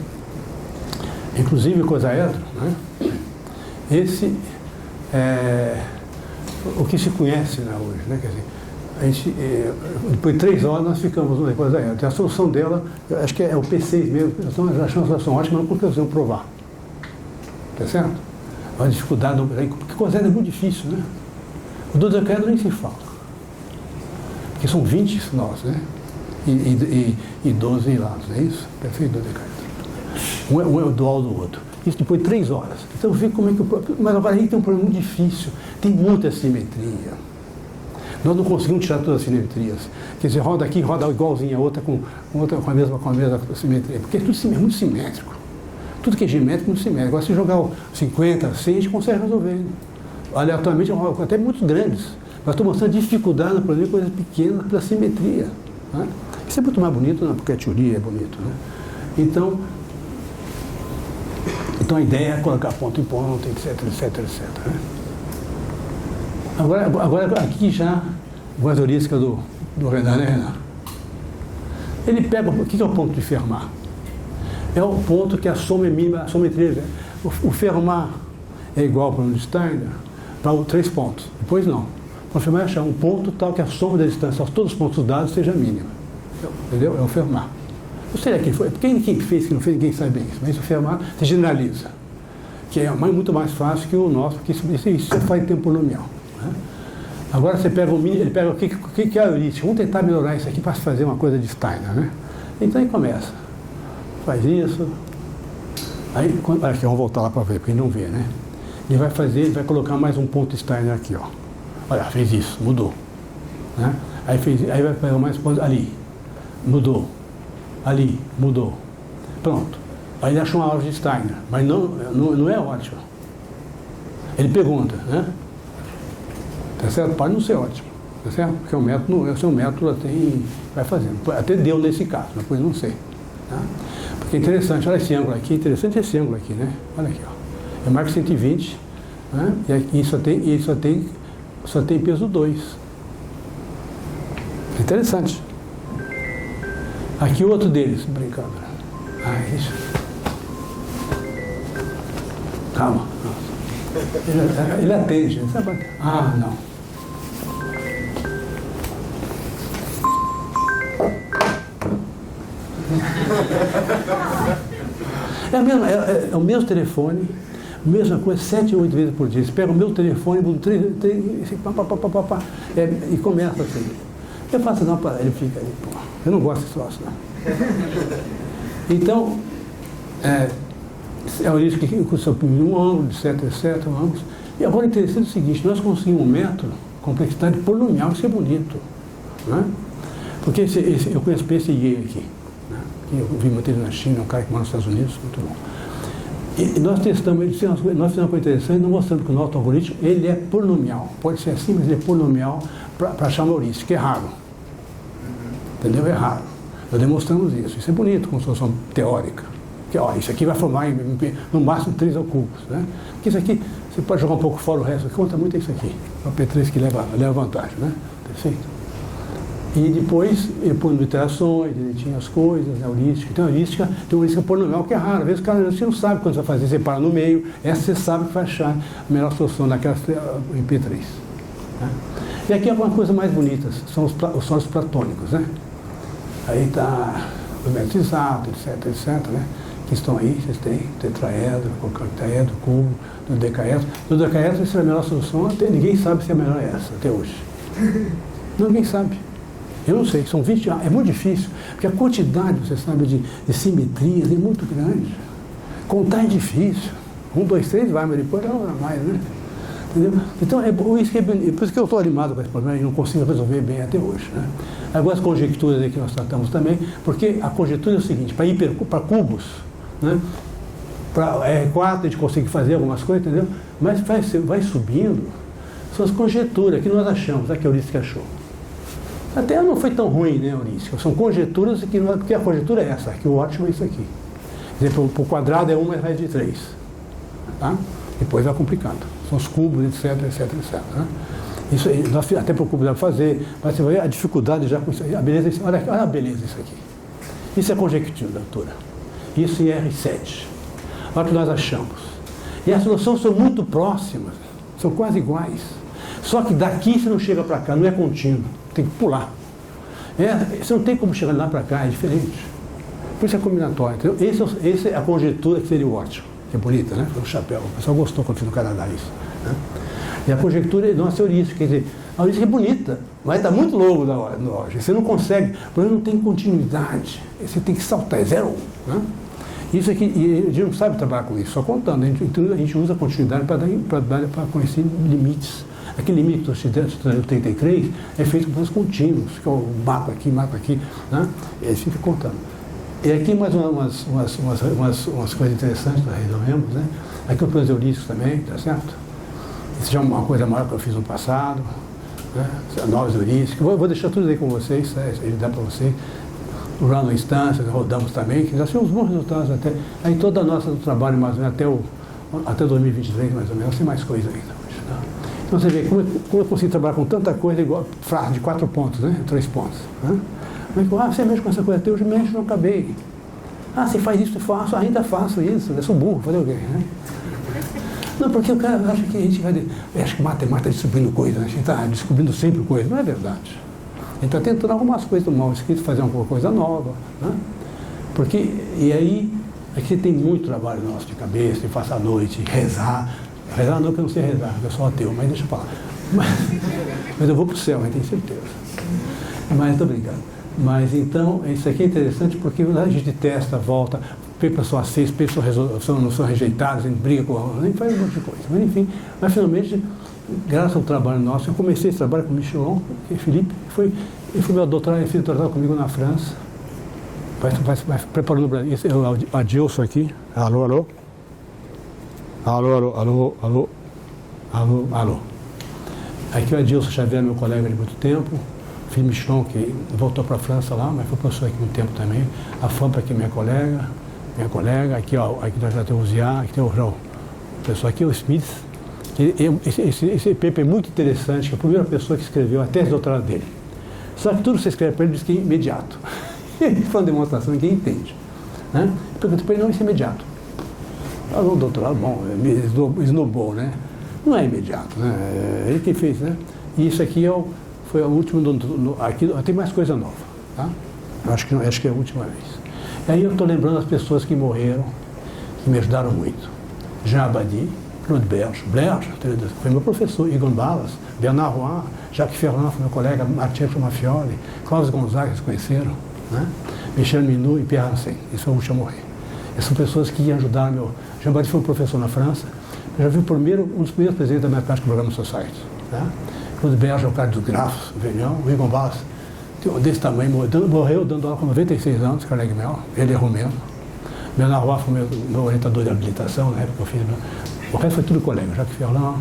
Inclusive coisa né? Esse é o que se conhece, né, hoje, né? Quer dizer, a gente, depois de 3 horas nós ficamos na coisa a solução dela, eu acho que é o P6 mesmo, nós achamos uma solução ótima, não porque nós vamos provar. Tá certo? A dificuldade, porque coisa é muito difícil, né? O dodecaedro nem se fala. Porque são 20 nós, né? E 12 lados, não é isso? Perfeito, dodecaedro. Um é o dual do outro. Isso depois de 3 horas. Então vê como é que mas agora aí tem um problema muito difícil. Tem muita simetria. Nós não conseguimos tirar todas as simetrias. Quer dizer, roda aqui, roda igualzinha a outra com a mesma simetria. Porque é tudo muito simétrico. Tudo que é geométrico é muito simétrico. Agora se jogar o 50, 100, a gente consegue resolver. Aleatoriamente, até muito grandes. Mas estou mostrando dificuldade no problema de coisas pequenas pela simetria. Né? Isso é muito mais bonito, não, porque a teoria é bonito. Né? Então a ideia é colocar ponto em ponto, etc. Né? Agora aqui já, a heurística do Renan, né, Renan? Ele pega, o que é o ponto de Fermat? É o ponto que a soma é mínima, a simetria. O Fermat é igual para o Steiner para 3 pontos. Depois não. O Fermat é achar um ponto tal que a soma da distância, todos os pontos dados, seja mínima. Entendeu? É o Fermat. Não sei quem foi, quem fez, quem não fez, ninguém sabe bem isso, mas o Fermat se generaliza, que é muito mais fácil que o nosso, porque isso você faz em tempo polinomial. Né? Agora você pega o mínimo, ele pega o que é a heurística, vamos tentar melhorar isso aqui para fazer uma coisa de Steiner, né? Então aí começa, faz isso, aí, aqui, vamos voltar lá para ver, porque ele não vê, né? Ele vai colocar mais um ponto Steiner aqui, ó. Olha, fez isso, mudou. Né? Aí vai pegar mais pontos ali, mudou. Ali, mudou. Pronto. Aí ele achou uma aula de Steiner, mas não é ótimo. Ele pergunta, né? Tá certo? Pode não ser ótimo, tá certo? Porque o seu método vai fazendo. Até deu nesse caso, mas depois não sei. Tá? Porque é interessante, olha esse ângulo aqui, interessante esse ângulo aqui, né? Olha aqui, ó. Eu marco 120, Né? E aqui só tem peso 2. Interessante. Aqui o outro deles, brincando. Isso. Calma. Ele atende. Sabe? Não. É o mesmo telefone, mesma coisa, 7 ou 8 vezes por dia. Você pega o meu telefone, e começa assim. Eu faço não para ele fica ali, pô. Eu não gosto desse troço, não. Então, é isso que custa um ângulo, de 7 a 7 ângulos. E agora é interessante o seguinte, nós conseguimos um método, complexidade polinomial, isso é bonito. Né? Porque eu conheço esse Ye aqui. Né? Eu vi muito ele na China, um cara que mora nos Estados Unidos, muito bom. E nós testamos, nós fizemos uma coisa interessante, nós mostramos que o nosso algoritmo, ele é polinomial. Pode ser assim, mas ele é polinomial para achar uma heurística, que é raro. Entendeu? É raro. Nós demonstramos isso. Isso é bonito, como solução teórica. Que, isso aqui vai formar no máximo 3 cubos. Né? Porque isso aqui, você pode jogar um pouco fora o resto, conta muito isso aqui. O P3 que leva vantagem. Né? Perfeito? E depois eu ponho iterações, direitinho as coisas, heurística. Tem heurística polinomial que é raro. Às vezes você não sabe quando você vai fazer, você para no meio. Essa você sabe que vai achar a melhor solução naquela em P3. Né? E aqui é uma coisa mais bonita, são os sólidos platônicos. Né? Aí está o método exato, etc, né? Que estão aí, vocês têm tetraedro, octaedro, cubo, dodecaedro. Dodecaedro, essa é a melhor solução, ninguém sabe se é a melhor essa, até hoje. Ninguém sabe. Eu não sei, são 20 anos, é muito difícil, porque a quantidade, você sabe, de simetrias é muito grande. Contar é difícil. 1, 2, 3 vai, mas depois não vai mais, né? Entendeu? Então, por isso que eu estou animado com esse problema e não consigo resolver bem até hoje. Né? Agora, as conjecturas aí que nós tratamos também, porque a conjectura é o seguinte, para cubos, né? Para R4 a gente consegue fazer algumas coisas, entendeu? Mas vai subindo, são as conjecturas que nós achamos, que a heurística achou. Até não foi tão ruim, né, heurística? São conjecturas, porque a conjectura é essa, que o ótimo é isso aqui. Quer dizer, para o quadrado é 1 mais raiz de 3. Tá? Depois vai complicando. São os cubos, etc. Né? Isso aí, nós até para o cubo dá para fazer, mas você vai ver a dificuldade já com isso aí. A beleza, olha a beleza isso aqui. Isso é conjectura. Isso em R7. Olha o que nós achamos. E as soluções são muito próximas, são quase iguais. Só que daqui você não chega para cá, não é contínuo, tem que pular. Você não tem como chegar lá para cá, é diferente. Por isso é combinatório. Entendeu? Essa é a conjectura que seria o ótimo. É bonita, né? Foi um chapéu. O pessoal gostou quando fiz no Canadá isso. Né? E a conjectura é nossa heurística. Quer dizer, a heurística é bonita, mas está muito longo da lógica. Você não consegue, porque não tem continuidade. Você tem que saltar, é 0, 1. Né? Isso aqui, e a gente não sabe trabalhar com isso, só contando. A gente usa a continuidade para conhecer limites. Aquele limite do 33 é feito com os contínuos, que eu mato aqui, né? E aí fica contando. E aqui mais umas coisas interessantes que nós resolvemos, né? Aqui o plano heurístico também, tá certo? Isso já é uma coisa maior que eu fiz no passado, né? Novos heurísticos. Vou deixar tudo aí com vocês, né? Ele dá para vocês. Lá na instância, rodamos também, que já temos bons resultados até. Aí toda a nossa trabalho, mais ou menos, até 2023, mais ou menos, tem mais coisa ainda. Tá? Então você vê como eu consigo trabalhar com tanta coisa igual frase de 4 pontos, né? 3 pontos. Né? Mas, você mexe com essa coisa até hoje, mexe, não acabei. Você faz isso, eu faço, ainda faço isso, eu sou burro, fazer o quê? Né? Não, porque o cara acha que a gente vai. Acho que matemática está descobrindo coisas, né? A gente está descobrindo sempre coisas. Não é verdade. A gente está tentando algumas coisas do mal escrito, fazer uma coisa nova. Né? Porque, e aí, aqui tem muito trabalho nosso de cabeça, de passar a noite, rezar. Rezar não, que eu não sei rezar, eu sou ateu, mas deixa eu falar. Mas eu vou para o céu, eu tenho certeza. Mas estou brincando. Mas então, isso aqui é interessante porque a gente testa, volta, pessoas aceitas, pessoas não são rejeitadas, a gente briga com a gente faz um monte de coisa. Mas enfim, finalmente, graças ao trabalho nosso, eu comecei esse trabalho com o Michelon, que é Felipe, ele foi meu doutorado, ele fez doutorado comigo na França. Vai preparando o Brasil. Esse é o Adilson aqui. Alô. Aqui o Adilson Xavier, meu colega de muito tempo. Felipe Michelon, que voltou para a França lá, mas foi professor aqui um tempo também. A Fampa, que é minha colega. Aqui, ó, aqui nós já temos o Zia, aqui tem o pessoal aqui, o Smith. Esse paper é muito interessante, que é a primeira pessoa que escreveu a tese de doutorado dele. Só que tudo que você escreve para ele diz que é imediato. Ele foi uma demonstração que ninguém entende. Né? Eu perguntei para ele, não, isso é imediato. O doutorado, bom, esnobou, né? Não é imediato, né? Ele que fez, né? E isso aqui foi o último, aqui tem mais coisa nova, tá? Acho que é a última vez. E aí eu estou lembrando as pessoas que morreram, que me ajudaram muito. Jean Abadie, Claude Berge, foi meu professor, Igor Balas, Bernard Roy, Jacques Ferrand, foi meu colega, Marcello Mafioli, Cláudio Gonzaga, que se conheceram, né? Michel Minot e Pierre Hansen, isso foi o último a morrer. Essas são pessoas que ajudaram meu... Jean Abadie foi um professor na França, eu já vi um dos primeiros presidentes da Mathematical Programming Society, tá? Claude Berge é o cara dos grafos, velhão, o Igor Balas, desse tamanho, morreu dando aula com 96 anos, Carnegie Mellon, ele é romeno. Bernard Roy foi meu orientador de habilitação, na época eu fiz. O resto foi tudo colega, Jacques Ferrand,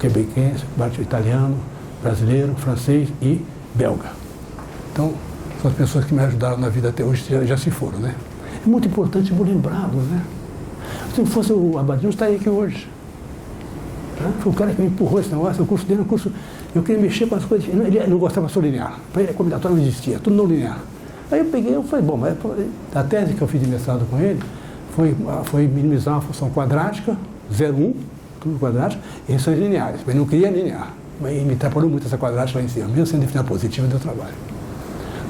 quebequense, italiano, brasileiro, francês e belga. Então, são as pessoas que me ajudaram na vida até hoje, já se foram, né? É muito importante lembrá-los, né? Se não fosse o Abadie, não estaria aqui hoje. Foi o cara que me empurrou esse negócio, o curso dele, eu queria mexer com as coisas, ele não gostava de linear, para ele a combinatória não existia, tudo não linear. Aí eu peguei, eu falei, bom, mas a tese que eu fiz de mestrado com ele foi minimizar uma função quadrática, 0,1, tudo quadrático, e funções lineares, mas ele não queria linear, mas me atrapalhou muito essa quadrática lá em cima, mesmo sendo definida positiva, deu trabalho.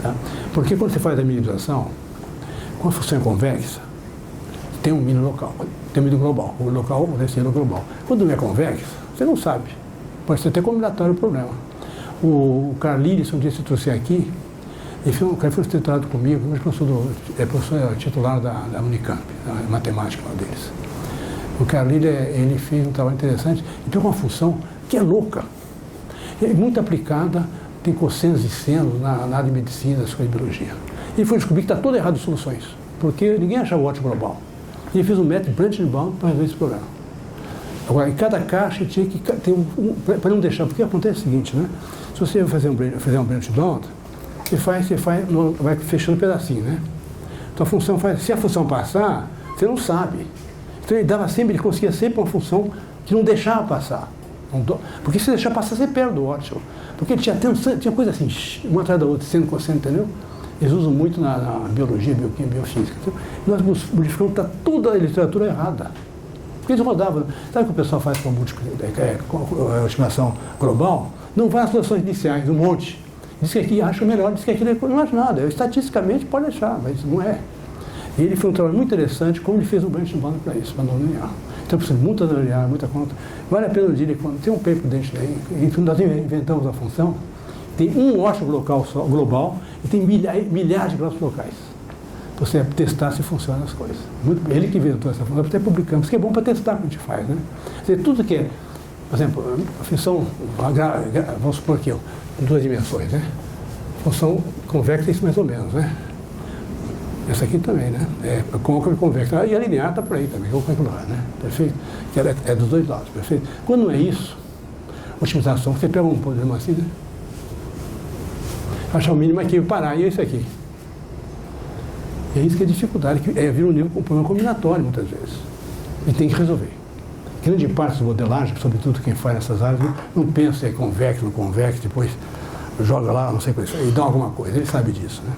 Tá? Porque quando você faz a minimização, com a função convexa, tem um mínimo local, tem um mínimo global, o local deve ser o global. Quando não é convexo, você não sabe. Pode ser até combinatório o problema. O Carlinhos, um dia se trouxe aqui, ele foi tratado comigo, mas professor titular da Unicamp, a matemática deles. O Carlinhos, ele fez um trabalho interessante, e tem uma função que é louca, é muito aplicada, tem cossenos e senos na área de medicina, na escola de biologia. Ele foi descobrir que está todo errado as soluções, porque ninguém achava o ótimo global. Ele fez um método Branch-Bound para resolver esse problema. Agora, em cada caixa tinha que ter para não deixar, porque acontece o seguinte, né? Se você vai fazer um Branch-Bound, você vai fechando um pedacinho, né? Então a função se a função passar, você não sabe. Então ele conseguia sempre uma função que não deixava passar. Porque se deixar passar, você perde o ótimo. Porque ele tinha coisa assim, uma atrás da outra, sendo cosseno, entendeu? Eles usam muito na biologia, bioquímica, biofísica. Então, nós modificamos, está toda a literatura errada. Porque eles rodavam. Sabe o que o pessoal faz com a estimação global? Não vai às soluções iniciais, um monte. Diz que aqui acha melhor, diz que aqui não acha nada. Estatisticamente pode achar, mas não é. E ele foi um trabalho muito interessante, como ele fez um Branch-Bound para isso, para não linear. Então, precisa de muita linear, muita conta. Vale a pena eu dizer que quando tem um paper dentro daí, e nós inventamos a função, tem um ótimo local só, global, e tem milhares de graus locais. Para você testar se funcionam as coisas. Ele que inventou essa função, até publicamos, que é bom para testar o que a gente faz, né? Quer dizer, tudo que é, por exemplo, a função, vamos supor aqui, em 2 dimensões, né? Função convexa, isso mais ou menos, né? Essa aqui também, né? É côncava e convexa. E a linear está por aí também, vou calcular, né? Perfeito? Que é dos dois lados, perfeito? Quando não é isso, otimização, você pega um problema assim, né? Achar o mínimo aqui e parar, e é isso aqui. E é isso que é dificuldade, que vira um problema combinatório muitas vezes. E tem que resolver. Grande parte dos modelagens, sobretudo quem faz nessas áreas, não pensa em convexo, não convexo, depois joga lá, não sei o que, e dá alguma coisa, ele sabe disso, né?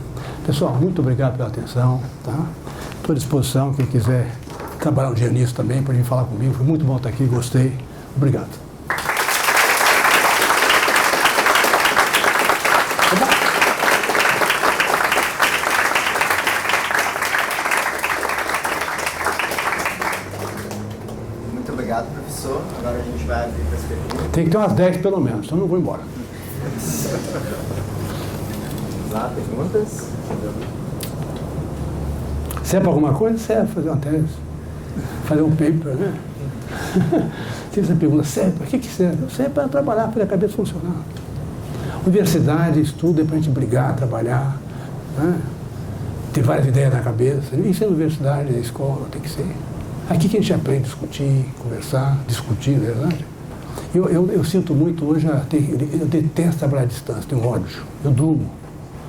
Pessoal, muito obrigado pela atenção, tá? Estou à disposição, quem quiser trabalhar um dia nisso também, pode vir falar comigo, foi muito bom estar aqui, gostei. Obrigado. Muito obrigado, professor. Agora a gente vai abrir para as perguntas. Tem que ter umas 10 pelo menos, senão eu não vou embora. Vamos lá, perguntas? Serve para alguma coisa? Serve fazer uma tese, fazer um paper, né? Se você pergunta, serve para que serve? Serve para trabalhar, para a cabeça funcionar. Universidade, estudo é para a gente brigar, trabalhar, né? Ter várias ideias na cabeça. Isso é universidade, é escola, tem que ser. Aqui que a gente aprende a discutir, conversar, discutir, não é verdade? Eu sinto muito hoje, eu detesto trabalhar à distância, tenho ódio, eu durmo.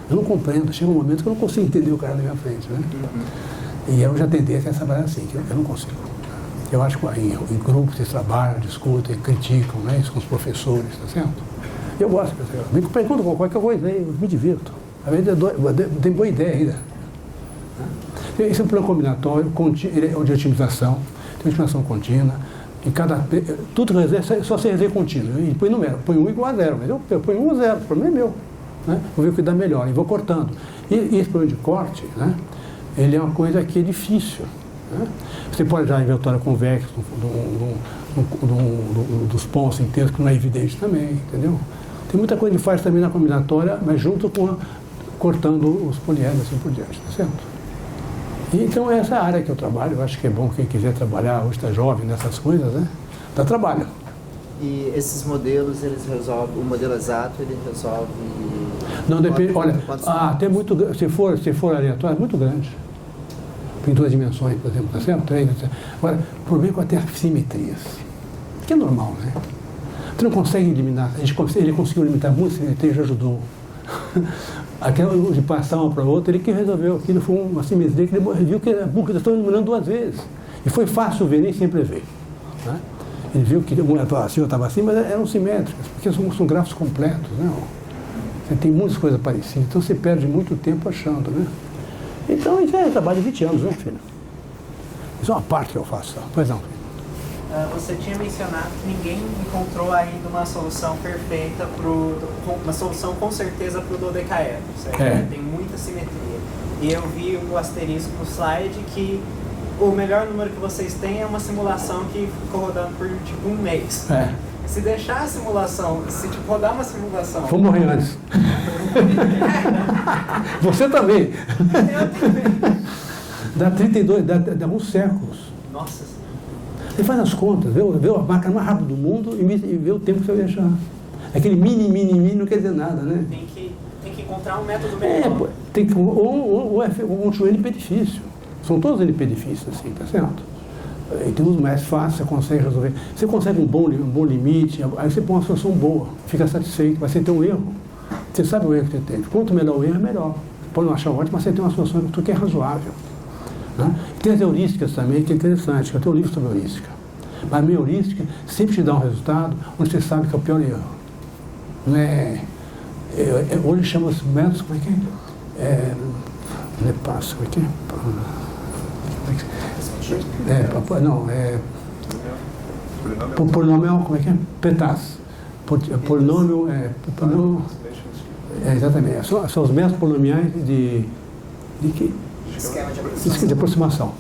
Eu não compreendo, chega um momento que eu não consigo entender o cara na minha frente, né? E eu já tentei trabalhar assim, que eu não consigo. Eu acho que em grupos eles trabalham, discutem, criticam, né, isso com os professores, tá certo? Eu gosto, me perguntam qualquer coisa, eu me divirto. Às vezes tem boa ideia ainda. Esse é um plano combinatório, ele é de otimização, tem otimização contínua, em tudo é só se reser contínuo. E põe número, põe 1 igual a 0, mas eu ponho 1 a 0, o problema é meu. Né? Vou ver o que dá melhor, e vou cortando. E esse problema de corte, né, ele é uma coisa que é difícil. Né? Você pode dar inventório convexo dos pontos inteiros, que não é evidente também, entendeu? Tem muita coisa que faz também na combinatória, mas junto com cortando os poliedros, assim por diante, tá certo? E, então, essa área que eu trabalho, eu acho que é bom quem quiser trabalhar, hoje está jovem nessas coisas, né? Dá trabalho. E esses modelos, eles resolvem, o modelo exato, ele resolve... Não, depende, olha, até muito, se for aleatório, é muito grande. Em 2 dimensões, por exemplo, tá certo? 3, etc. Agora, o problema é com as simetrias, que é normal, né? Você não consegue eliminar, ele conseguiu limitar muitas simetrias, já ajudou. Aquela de passar uma para outra, ele que resolveu, aquilo foi uma simetria que ele viu que a burra estava eliminando 2 vezes. E foi fácil ver, nem sempre ver. Né? Ele viu que uma estava assim, outra estava assim, mas eram simétricas, porque são grafos completos. Né? Você tem muitas coisas parecidas, então você perde muito tempo achando. Né? Então, isso é trabalho de 20 anos, né, filho? Isso é uma parte que eu faço. Pois não, filho. Você tinha mencionado que ninguém encontrou ainda uma solução perfeita, uma solução com certeza para o dodecaedro, certo? Tem muita simetria. E eu vi o asterisco no slide que o melhor número que vocês têm é uma simulação que ficou rodando por tipo 1 mês. Se deixar a simulação, se tipo, rodar uma simulação... Vou morrer antes. Você também. Eu também. Dá 32, dá uns séculos. Nossa. Você faz as contas, vê a máquina mais rápida do mundo e vê o tempo que você vai deixar. Aquele mini não quer dizer nada, né? Tem que encontrar um método melhor. Ou um NP difícil. São todos NP difíceis, assim, tá certo? E tem uns mais fáceis, você consegue resolver. Você consegue um bom limite, aí você põe uma solução boa, fica satisfeito, mas você tem um erro. Você sabe o erro que você teve. Quanto melhor o erro, é melhor. Pode não achar ótimo, mas você tem uma solução que é razoável. Né? Tem as heurísticas também, que é interessante, eu tenho um livro sobre heurística. Mas a minha heurística sempre te dá um resultado onde você sabe que é o pior erro. Não é... hoje chama os métodos, como é que é? Não é passo, como é que é? Polinômio, como é que é? Petas. Polinômio, exatamente. São os métodos polinomiais de que? Esquema de aproximação.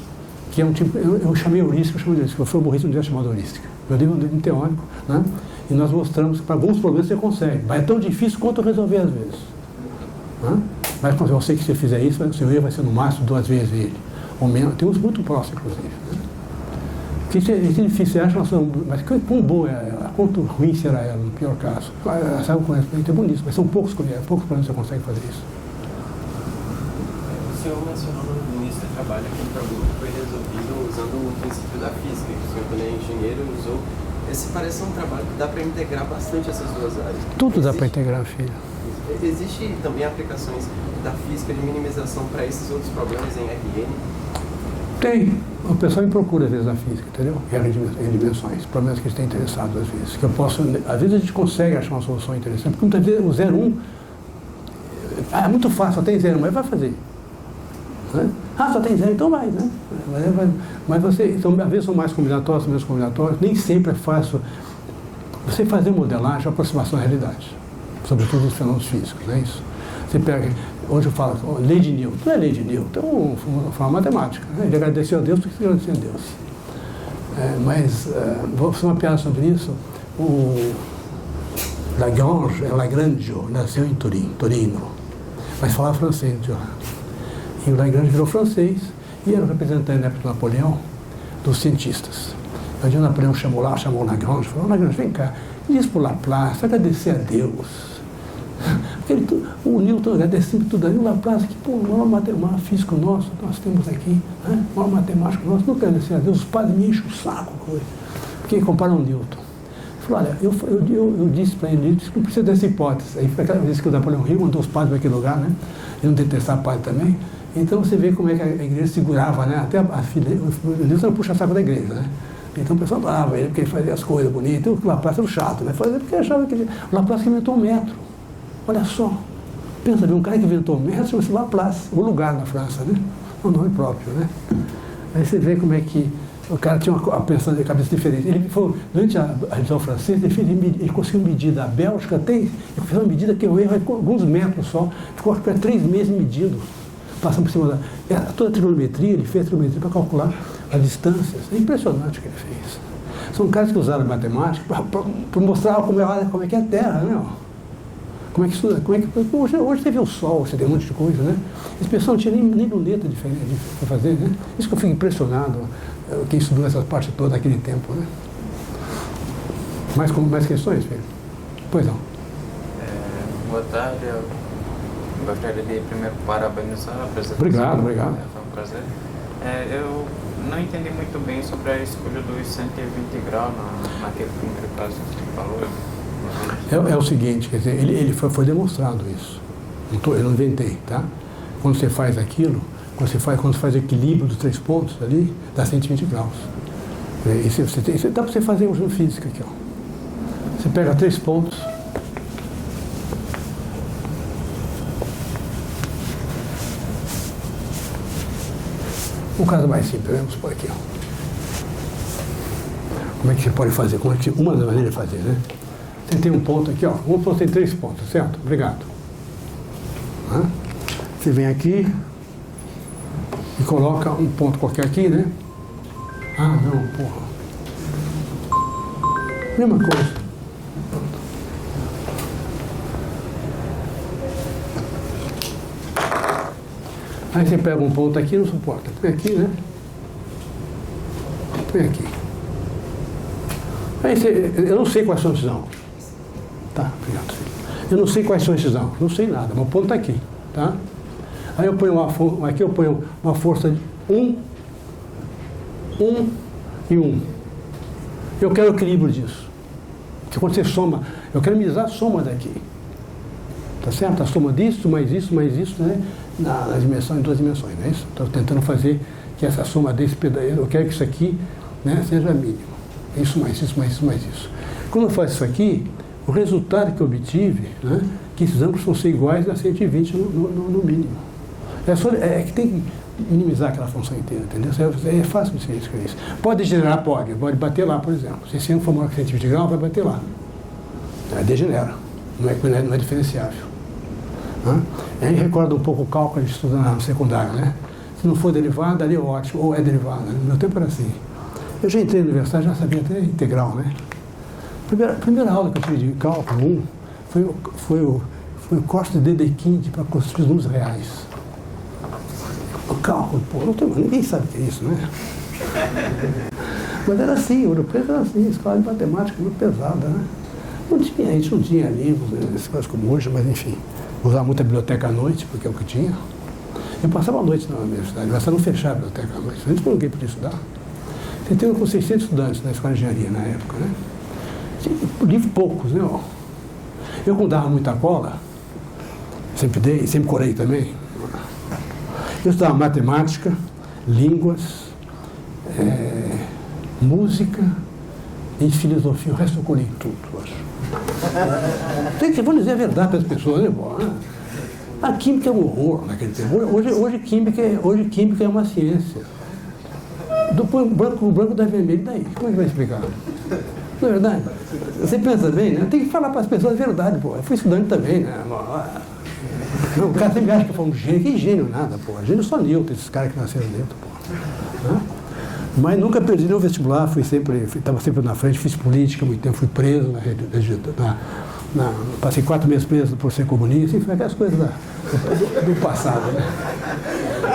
Que é um tipo, eu chamei heurística, foi o burrice, não devia chamar de heurística. Eu dei um teórico, né? E nós mostramos que para alguns problemas você consegue. Mas é tão difícil quanto resolver às vezes. Né? Mas eu sei que se você fizer isso, o seu erro vai ser no máximo 2 vezes ele. Ou menos, tem uns muito próximos, inclusive. Né? Porque isso é difícil, você acha, mas quão boa é ela, quanto ruim será ela, no pior caso. Sabe o conhecimento é bonito, mas são poucos problemas que você consegue fazer isso. O senhor mencionou no início do trabalho que o problema foi resolvido usando o princípio da física, que o senhor, quando é engenheiro, usou. Esse parece um trabalho que dá para integrar bastante essas 2 áreas. Tudo dá para integrar, filho. Existe também aplicações da física de minimização para esses outros problemas em RN? Tem. O pessoal me procura às vezes na física, entendeu? Em dimensões, problemas que eles têm interessados às vezes. Que eu posso, às vezes a gente consegue achar uma solução interessante, porque muitas vezes o 0,1 é muito fácil, só tem 0, mas vai fazer. Né? Só tem 0, então vai, né? Mas você, então, às vezes são mais combinatórios, menos combinatórios, nem sempre é fácil você fazer modelagem, aproximação à realidade, sobretudo os fenômenos físicos, não é isso? Você pega, hoje eu falo, lei de Newton, não é lei de Newton, é uma forma matemática, né? Ele agradeceu a Deus porque ele agradeceu a Deus. Vou fazer uma piada sobre isso. O Lagrange nasceu em Torino, mas falava francês de lá. E o Lagrange virou francês e era o representante na época do Napoleão dos cientistas. Um dia o Napoleão chamou o Lagrange, falou: Lagrange, vem cá, diz para o Laplace, agradecer a Deus. O Newton agradecendo tudo aí, o Laplace, que o maior físico nosso, nós temos aqui, né? O maior matemático nosso, não agradecer a Deus, os padres me enchem o saco, porque comparam o Newton. Ele falou: olha, eu disse para ele, que não precisa dessa hipótese. Aí foi aquela vez que o Napoleão Rio mandou os padres para aquele lugar, né? E não detestar padre também. Então você vê como é que a igreja segurava, né? Até a filha, o Newton não puxa saco da igreja, né? Então o pessoal adorava ele porque ele fazia as coisas bonitas. O Laplace era o chato, né? Fazia porque achava que o Laplace inventou o metro. Olha só, pensa bem, um cara que inventou o metro chama-se Laplace, o lugar na França, né? O nome próprio, né? Aí você vê como é que o cara tinha uma pensão de cabeça diferente. Ele foi, durante a Revolução Francesa, ele conseguiu medir da Bélgica, ele fez uma medida que eu erro alguns metros só, ficou 3 meses medindo, passando por cima toda a trigonometria, ele fez a trigonometria para calcular as distâncias. É impressionante o que ele fez. São caras que usaram matemática para mostrar como é que é a Terra, né? Como é que estuda? Hoje você vê o Sol, você tem um monte de coisa, né? Esse pessoal não tinha nem luneta diferente para fazer, né? Isso que eu fico impressionado, quem estudou essa parte toda naquele tempo, né? Mais questões, filho? Pois não. Boa tarde, eu gostaria de primeiro parabenizar a apresentação. Obrigado. Foi um prazer. Eu não entendi muito bem sobre a escolha dos 120 graus naquele primeiro caso que você falou. É o seguinte, quer dizer, ele foi demonstrado isso. Eu não inventei, tá? Quando você faz aquilo, quando você faz o equilíbrio dos 3 pontos ali, dá 120 graus. Isso dá para você fazer hoje no física aqui, ó. Você pega 3 pontos. Um caso mais simples, vamos por aqui, ó. Como é que você pode fazer? Uma das maneiras de fazer, né? Você tem um ponto aqui, ó. Um ponto tem 3 pontos, certo? Obrigado. Você vem aqui e coloca um ponto qualquer aqui, né? Ah, não, porra. Mesma coisa. Aí você pega um ponto aqui e não suporta. Põe aqui, né? Põe aqui. Aí eu não sei quais são esses ângulos. Tá, obrigado, filho. Eu não sei quais são esses ângulos, não sei nada, mas o ponto está aqui, tá? Aí eu ponho aqui eu ponho uma força de 1 e 1. Eu quero o equilíbrio disso. Porque quando você soma, eu quero minimizar a soma daqui. Tá certo? A soma disso, mais isso, né? Na dimensão, em 2 dimensões, não é isso? Estou tentando fazer que essa soma desse pedaço, eu quero que isso aqui, né, seja mínimo. Isso mais isso, mais isso, mais isso. Quando eu faço isso aqui, o resultado que eu obtive, né, que esses ângulos vão ser iguais a 120 no mínimo. É que tem que minimizar aquela função inteira, entendeu? É fácil de escrever isso. Pode degenerar? Pode bater lá, por exemplo. Se esse ângulo for maior que 120 graus, vai bater lá. Degenera. Não é diferenciável. A gente recorda um pouco o cálculo que a gente estuda no secundário, né? Se não for derivada, ali é ótimo, ou é derivada. No meu tempo era assim. Eu já entrei na universidade, já sabia até integral, né? A primeira aula que eu tive de cálculo 1 foi o corte de Dedekind para construir os números reais. O cálculo, pô, ninguém sabe o que é isso, né? Mas era assim, o europeu era assim, escola de matemática muito pesada, né? A gente não tinha livros, essas coisas como hoje, mas enfim. Usava muita biblioteca à noite, porque é o que tinha. Eu passava a noite na universidade, mas não fechava a biblioteca à noite. Antes eu não podia estudar. Você tem com 600 estudantes na escola de engenharia na época, né? Livros poucos, né? Eu, quando dava muita cola, sempre dei, sempre corei também. Eu estudava matemática, línguas, música e filosofia. O resto eu colhi tudo, eu acho. Vou dizer a verdade para as pessoas, né? A química é um horror naquele tempo. Hoje química é uma ciência. O branco dá vermelho, daí? Como é que vai explicar? Não é verdade? Você pensa bem, né? Tem que falar para as pessoas a verdade, pô. Eu fui estudante também, né? Não, o cara sempre acha que eu falo um gênio. Que gênio nada, pô. Gênio só Newton, esses caras que nasceram Newton, pô. Mas nunca perdi no vestibular, estava sempre na frente, fiz política muito tempo, fui preso passei 4 meses preso por ser comunista, enfim, aquelas coisas do passado, né?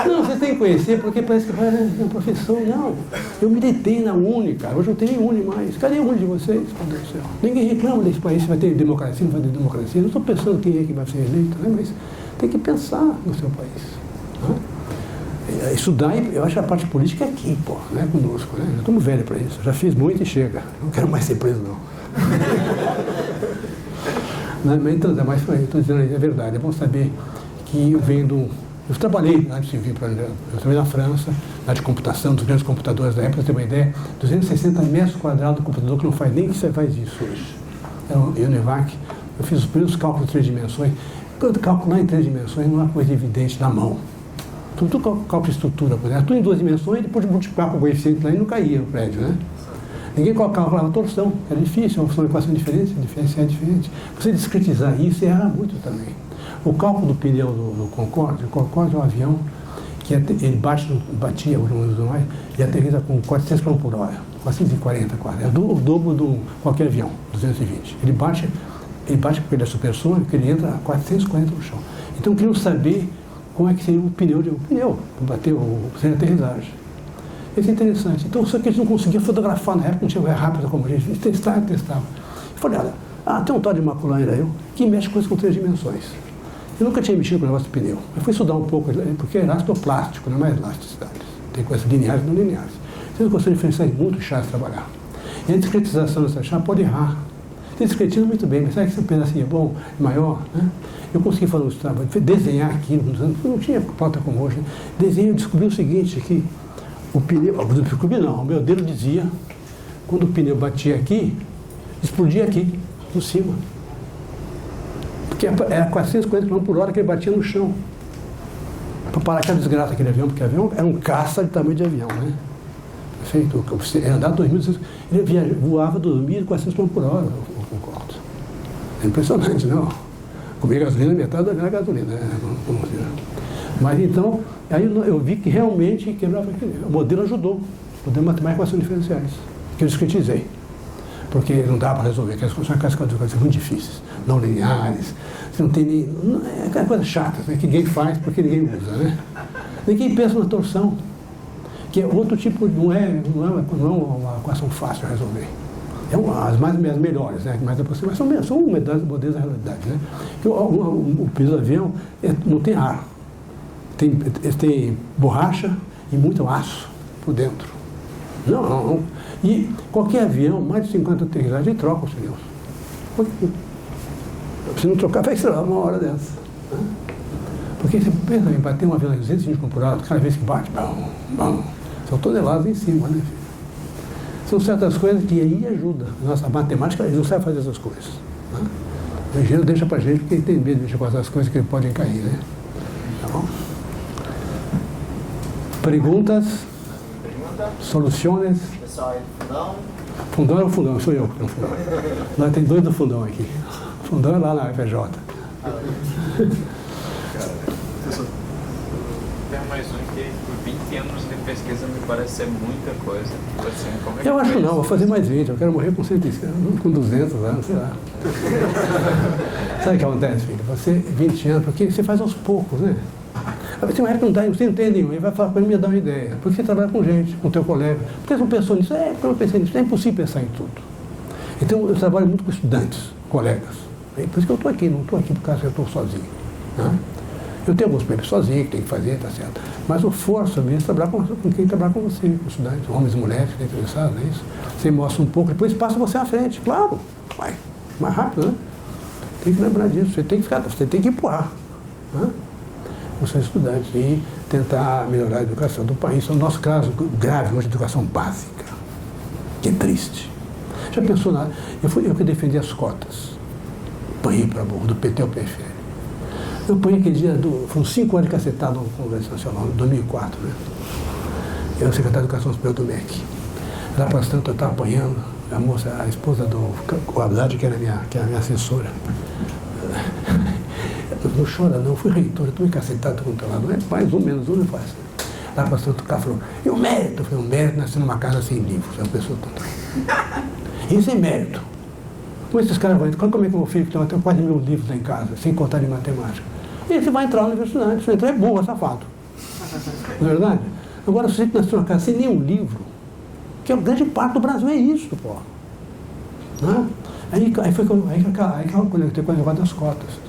Não, você tem que conhecer, porque parece que vai na profissão, não. Eu militei na Uni, cara, hoje não tem nem Uni mais. Cadê a Uni de vocês? Meu Deus do céu. Ninguém reclama desse país, se vai ter democracia, não vai ter democracia. Não estou pensando quem é que vai ser eleito, né? Mas tem que pensar no seu país. Né? Estudar, eu acho que a parte política é aqui, pô, não é conosco, né? Já estamos velhos para isso, já fiz muito e chega. Não quero mais ser preso, não. Mas então, mas estou dizendo, é verdade, é bom saber que eu venho Eu trabalhei na área civil, eu trabalhei na França, na área de computação, dos grandes computadores da época, para ter uma ideia, 260 metros quadrados de computador que não faz nem que você faz isso hoje. Era o Univac, eu fiz os primeiros cálculos de 3 dimensões. Quando calcular em 3 dimensões não é uma coisa evidente na mão. Tudo cálculo de estrutura, por exemplo, tudo em 2 dimensões, depois de multiplicar com o coeficiente lá e não caía no prédio, né? Ninguém calculava torção, era difícil, uma equação diferente, diferencial diferente. Você discretizar isso erra muito também. O cálculo do pneu do Concorde, o Concorde é um avião que ele batia e aterriza com 400 km por hora, 440 quase, é o dobro de qualquer avião, 220. Ele bate porque ele é supersônico, ele entra a 440 no chão. Então queriam saber como é que seria o pneu para bater sem aterrissagem. Isso é interessante. Então, só que eles não conseguiam fotografar na época, não tinha rápido como a gente testava. Eu falei, olha, tem um tal de Maculain aí que mexe coisas com 3 dimensões. Eu nunca tinha mexido com o negócio do pneu. Eu fui estudar um pouco, porque é elastoplástico, não é mais elasticidade. Tem coisas lineares e não lineares. Então, eu consigo diferenciar muito chato de trabalhar. E a discretização dessa chave pode errar. Você discretiza muito bem, mas sabe que esse pedacinho é bom, maior, né? Eu consegui fazer um trabalho, desenhar aqui, não tinha pauta como hoje, né? Desenhei, eu descobri o seguinte, que o pneu, o meu dedo dizia, quando o pneu batia aqui, explodia aqui, por cima. Porque era 440 km por hora que ele batia no chão. Para parar aquela desgraça daquele avião, porque o avião era um caça de tamanho de avião, né? Feito, ele andava 2.200, ele voava 2.400 km por hora, o Concorde. É impressionante, não? Comer gasolina, metade da gasolina, né? Mas então, aí eu vi que realmente quebrava aquele. O modelo ajudou. O modelo matemático com equações diferenciais, que eu discretizei. Porque não dá para resolver, aquelas coisas são muito difíceis, não lineares, você não tem nem. É aquela coisa chata, né, que ninguém faz porque ninguém usa, né? Ninguém pensa na torção, que é outro tipo, não é uma equação fácil de resolver. As melhores, né? Mais aproximadas, são modelos da realidade, né? O piso do avião não tem ar. Tem borracha e muito aço por dentro. Não. E qualquer avião, mais de 50 aterrissagens, ele troca os pneus. Se não trocar, vai estragar uma hora dessa. Né? Porque você pensa em bater um avião de 220 km por hora, cada vez que bate, são toneladas em cima, né? São certas coisas que aí ajuda. Nossa matemática não sabe fazer essas coisas. Né? O engenheiro deixa pra gente porque ele tem medo de mexer com essas coisas que podem cair, né? Tá bom? Perguntas? Soluções? Pessoal aí do fundão? Fundão é o fundão, sou eu que tenho o fundão. Nós temos 2 do fundão aqui. O fundão é lá na FJ. Tem mais um que por 20 anos de pesquisa me parece ser muita coisa. Assim, como é que Eu acho que não, vou fazer mais 20. Eu quero morrer com 150, com 200 anos, sei lá. Sabe o que acontece, filho? Você, 20 anos, porque você faz aos poucos, né? Tem uma época que você não tem nenhum, ele vai falar para mim, me dá uma ideia. Porque você trabalha com gente, com teu colega. Por que você não pensou nisso? Porque eu não pensei nisso. É impossível pensar em tudo. Então, eu trabalho muito com estudantes, colegas. Por isso que eu estou aqui, não estou aqui por causa que eu estou sozinho. Né? Eu tenho alguns papers sozinho, que tem que fazer, tá certo. Mas o forço mesmo é trabalhar com quem trabalha com você, com estudantes, homens e mulheres que estão interessados, não é isso? Você mostra um pouco, depois passa você à frente, claro. Vai, mais rápido, né? Tem que lembrar disso, você tem que empurrar. Né? Os seus estudantes e tentar melhorar a educação do país. No nosso caso, grave hoje, a educação básica, que é triste. Já pensou nada? Eu que defendi as cotas. Apanhei para burro, do PT ao PFL. Eu apanhei aquele dia, foram 5 anos de cacetado no Congresso Nacional, em 2004, né? Eu era o secretário de Educação Superior do MEC. Lá para tanto eu estava apanhando, a moça, a esposa do Haddad, que era minha assessora. Não chora não, fui reitor, eu estou encacetado com o lado, não é mais um, menos um, não faz. Lá para Santo Cá falou, e o mérito? Eu falei, o mérito nasceu numa casa sem livros, é uma pessoa toda. Isso é mérito. Como esses caras vão entrar, como é que o meu filho que tem quase 1000 livros lá em casa, sem contar de matemática? E você vai entrar na universidade, se entrar é burro, é safado. Não é verdade? Agora, se você nasceu numa casa sem nenhum livro, que a grande parte do Brasil é isso, pô. Não? Aí foi quando eu conectei com o negócio das cotas.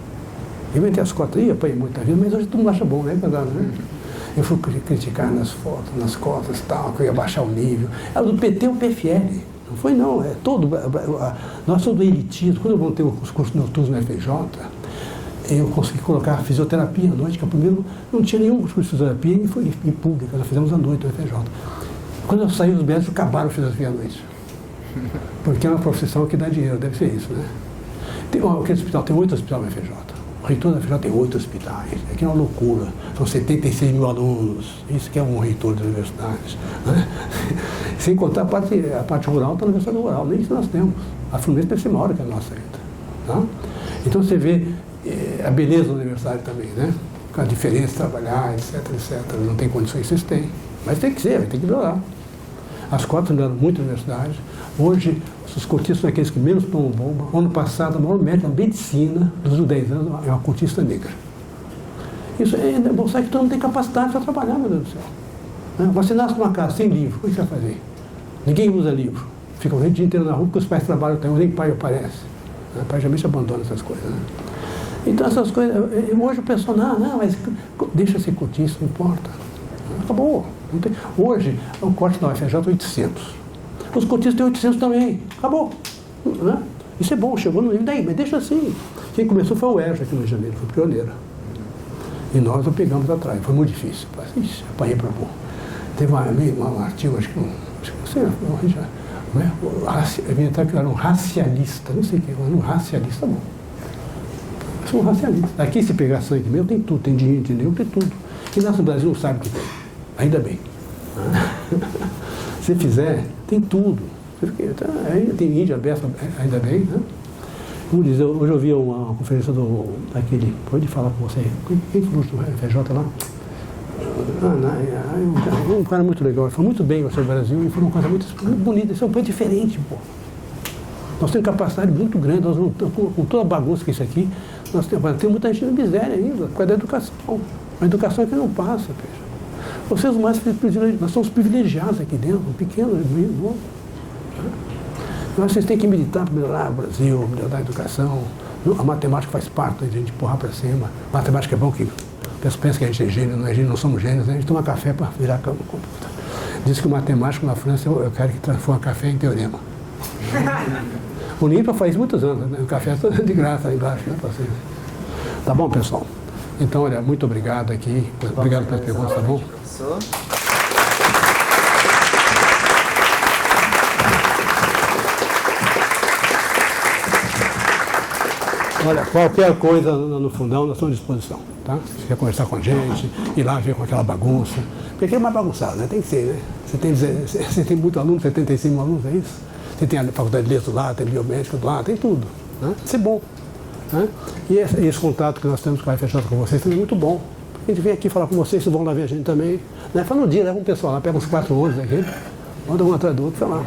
Inventei as cotas aí, apanhei muita vida, mas hoje todo mundo acha bom, né? Eu fui criticar nas fotos, nas cotas e tal, que eu ia baixar o nível. É do PT ou PFL. Não foi não, é todo. Nós somos do elitismo. Quando eu montei os cursos noturnos no FJ, eu consegui colocar fisioterapia à noite, que primeiro não tinha nenhum curso de fisioterapia e foi em pública, nós fizemos à noite no FJ. Quando eu saí dos médicos, acabaram a fisioterapia à noite. Porque é uma profissão que dá dinheiro, deve ser isso, né? Aquele hospital, tem 8 hospitais no FJ. O reitor da FJ tem 8 hospitais. Aqui é uma loucura. São 76 mil alunos. Isso que é um reitor de universidades. Né? Sem contar a parte rural, está na Universidade Rural. Nem isso nós temos. A Fluminense deve ser maior que a nossa ainda. Tá? Então você vê a beleza da universidade também, né? Com a diferença de trabalhar, etc, etc. Não tem condições, vocês têm. Mas tem que ser, tem que melhorar. As cotas melhoram muito na universidade. Hoje, os cotistas são aqueles que menos tomam bomba. Ano passado, a maior média da medicina dos 10 anos é uma cotista negra. Isso é mostrar que todo mundo tem capacidade para trabalhar, meu Deus do céu. Você nasce numa casa sem livro, o que você vai fazer? Ninguém usa livro. Fica o dia inteiro na rua porque os pais trabalham também, nem pai aparece. O pai geralmente abandona essas coisas. Né? Então essas coisas, hoje o pessoal, não, mas deixa ser cotista, não importa. Acabou. Não tem. Hoje, o corte da UFRJ é 800. Os cotistas têm 800 também. Acabou. Né? Isso é bom, chegou no nível daí, mas deixa assim. Quem começou foi o ERJ aqui no Rio de Janeiro, foi pioneira. E nós o pegamos atrás, foi muito difícil. Ixi, apanhei para pôr. Teve um artigo, acho que não sei, que era um racialista, não sei o que, um racialista bom. Eu sou um racialista. Aqui, se pegar sangue meu, tem tudo, tem dinheiro, entendeu? Tem tudo. Quem nasce no Brasil não sabe o que tem. Ainda bem. Se fizer, tem tudo. Tem Índia, Bessa, ainda bem. Né? Hoje eu vi uma conferência daquele. Pode falar com você. Quem falou do FJ lá? Um cara muito legal. Ele falou muito bem sobre o Brasil e falou uma coisa muito bonita. Isso é um país diferente, pô. Nós temos capacidade muito grande, nós não, com toda a bagunça que é isso aqui, nós temos muita gente na miséria ainda, por causa da educação. A educação é que não passa, veja. Vocês mais privilegiados, nós somos privilegiados aqui dentro, pequeno, bom. Mas vocês têm que militar para melhorar o Brasil, melhorar a educação. A matemática faz parte de a gente empurrar para cima. A matemática é bom que a pessoa pensa que a gente é gênio, não é gênio, não somos gênios, né? A gente toma café para virar cama. Diz que o matemático na França, eu quero que transforme café em teorema. O NIPA faz muitos anos, né? O café é de graça aí embaixo, né? Tá bom, pessoal? Então, olha, muito obrigado aqui. Obrigado pelas perguntas, tá bom? Olha, qualquer coisa no fundão, nós estamos à disposição, tá? Se quer conversar com a gente, ir lá ver com aquela bagunça. Porque aqui é mais bagunçado, né? Tem que ser, né? Você tem muito aluno, 75 mil alunos, é isso? Você tem a faculdade de letras lá, tem biomédica lá, tem tudo. Né? Isso é bom. Né? E esse contato que nós temos com a FJ com vocês também é muito bom. A gente vem aqui falar com vocês, vocês vão lá ver a gente também. Né? Fala no dia, leva um pessoal lá, pega uns 4 ônibus aqui, manda um atrás do outro, sei lá.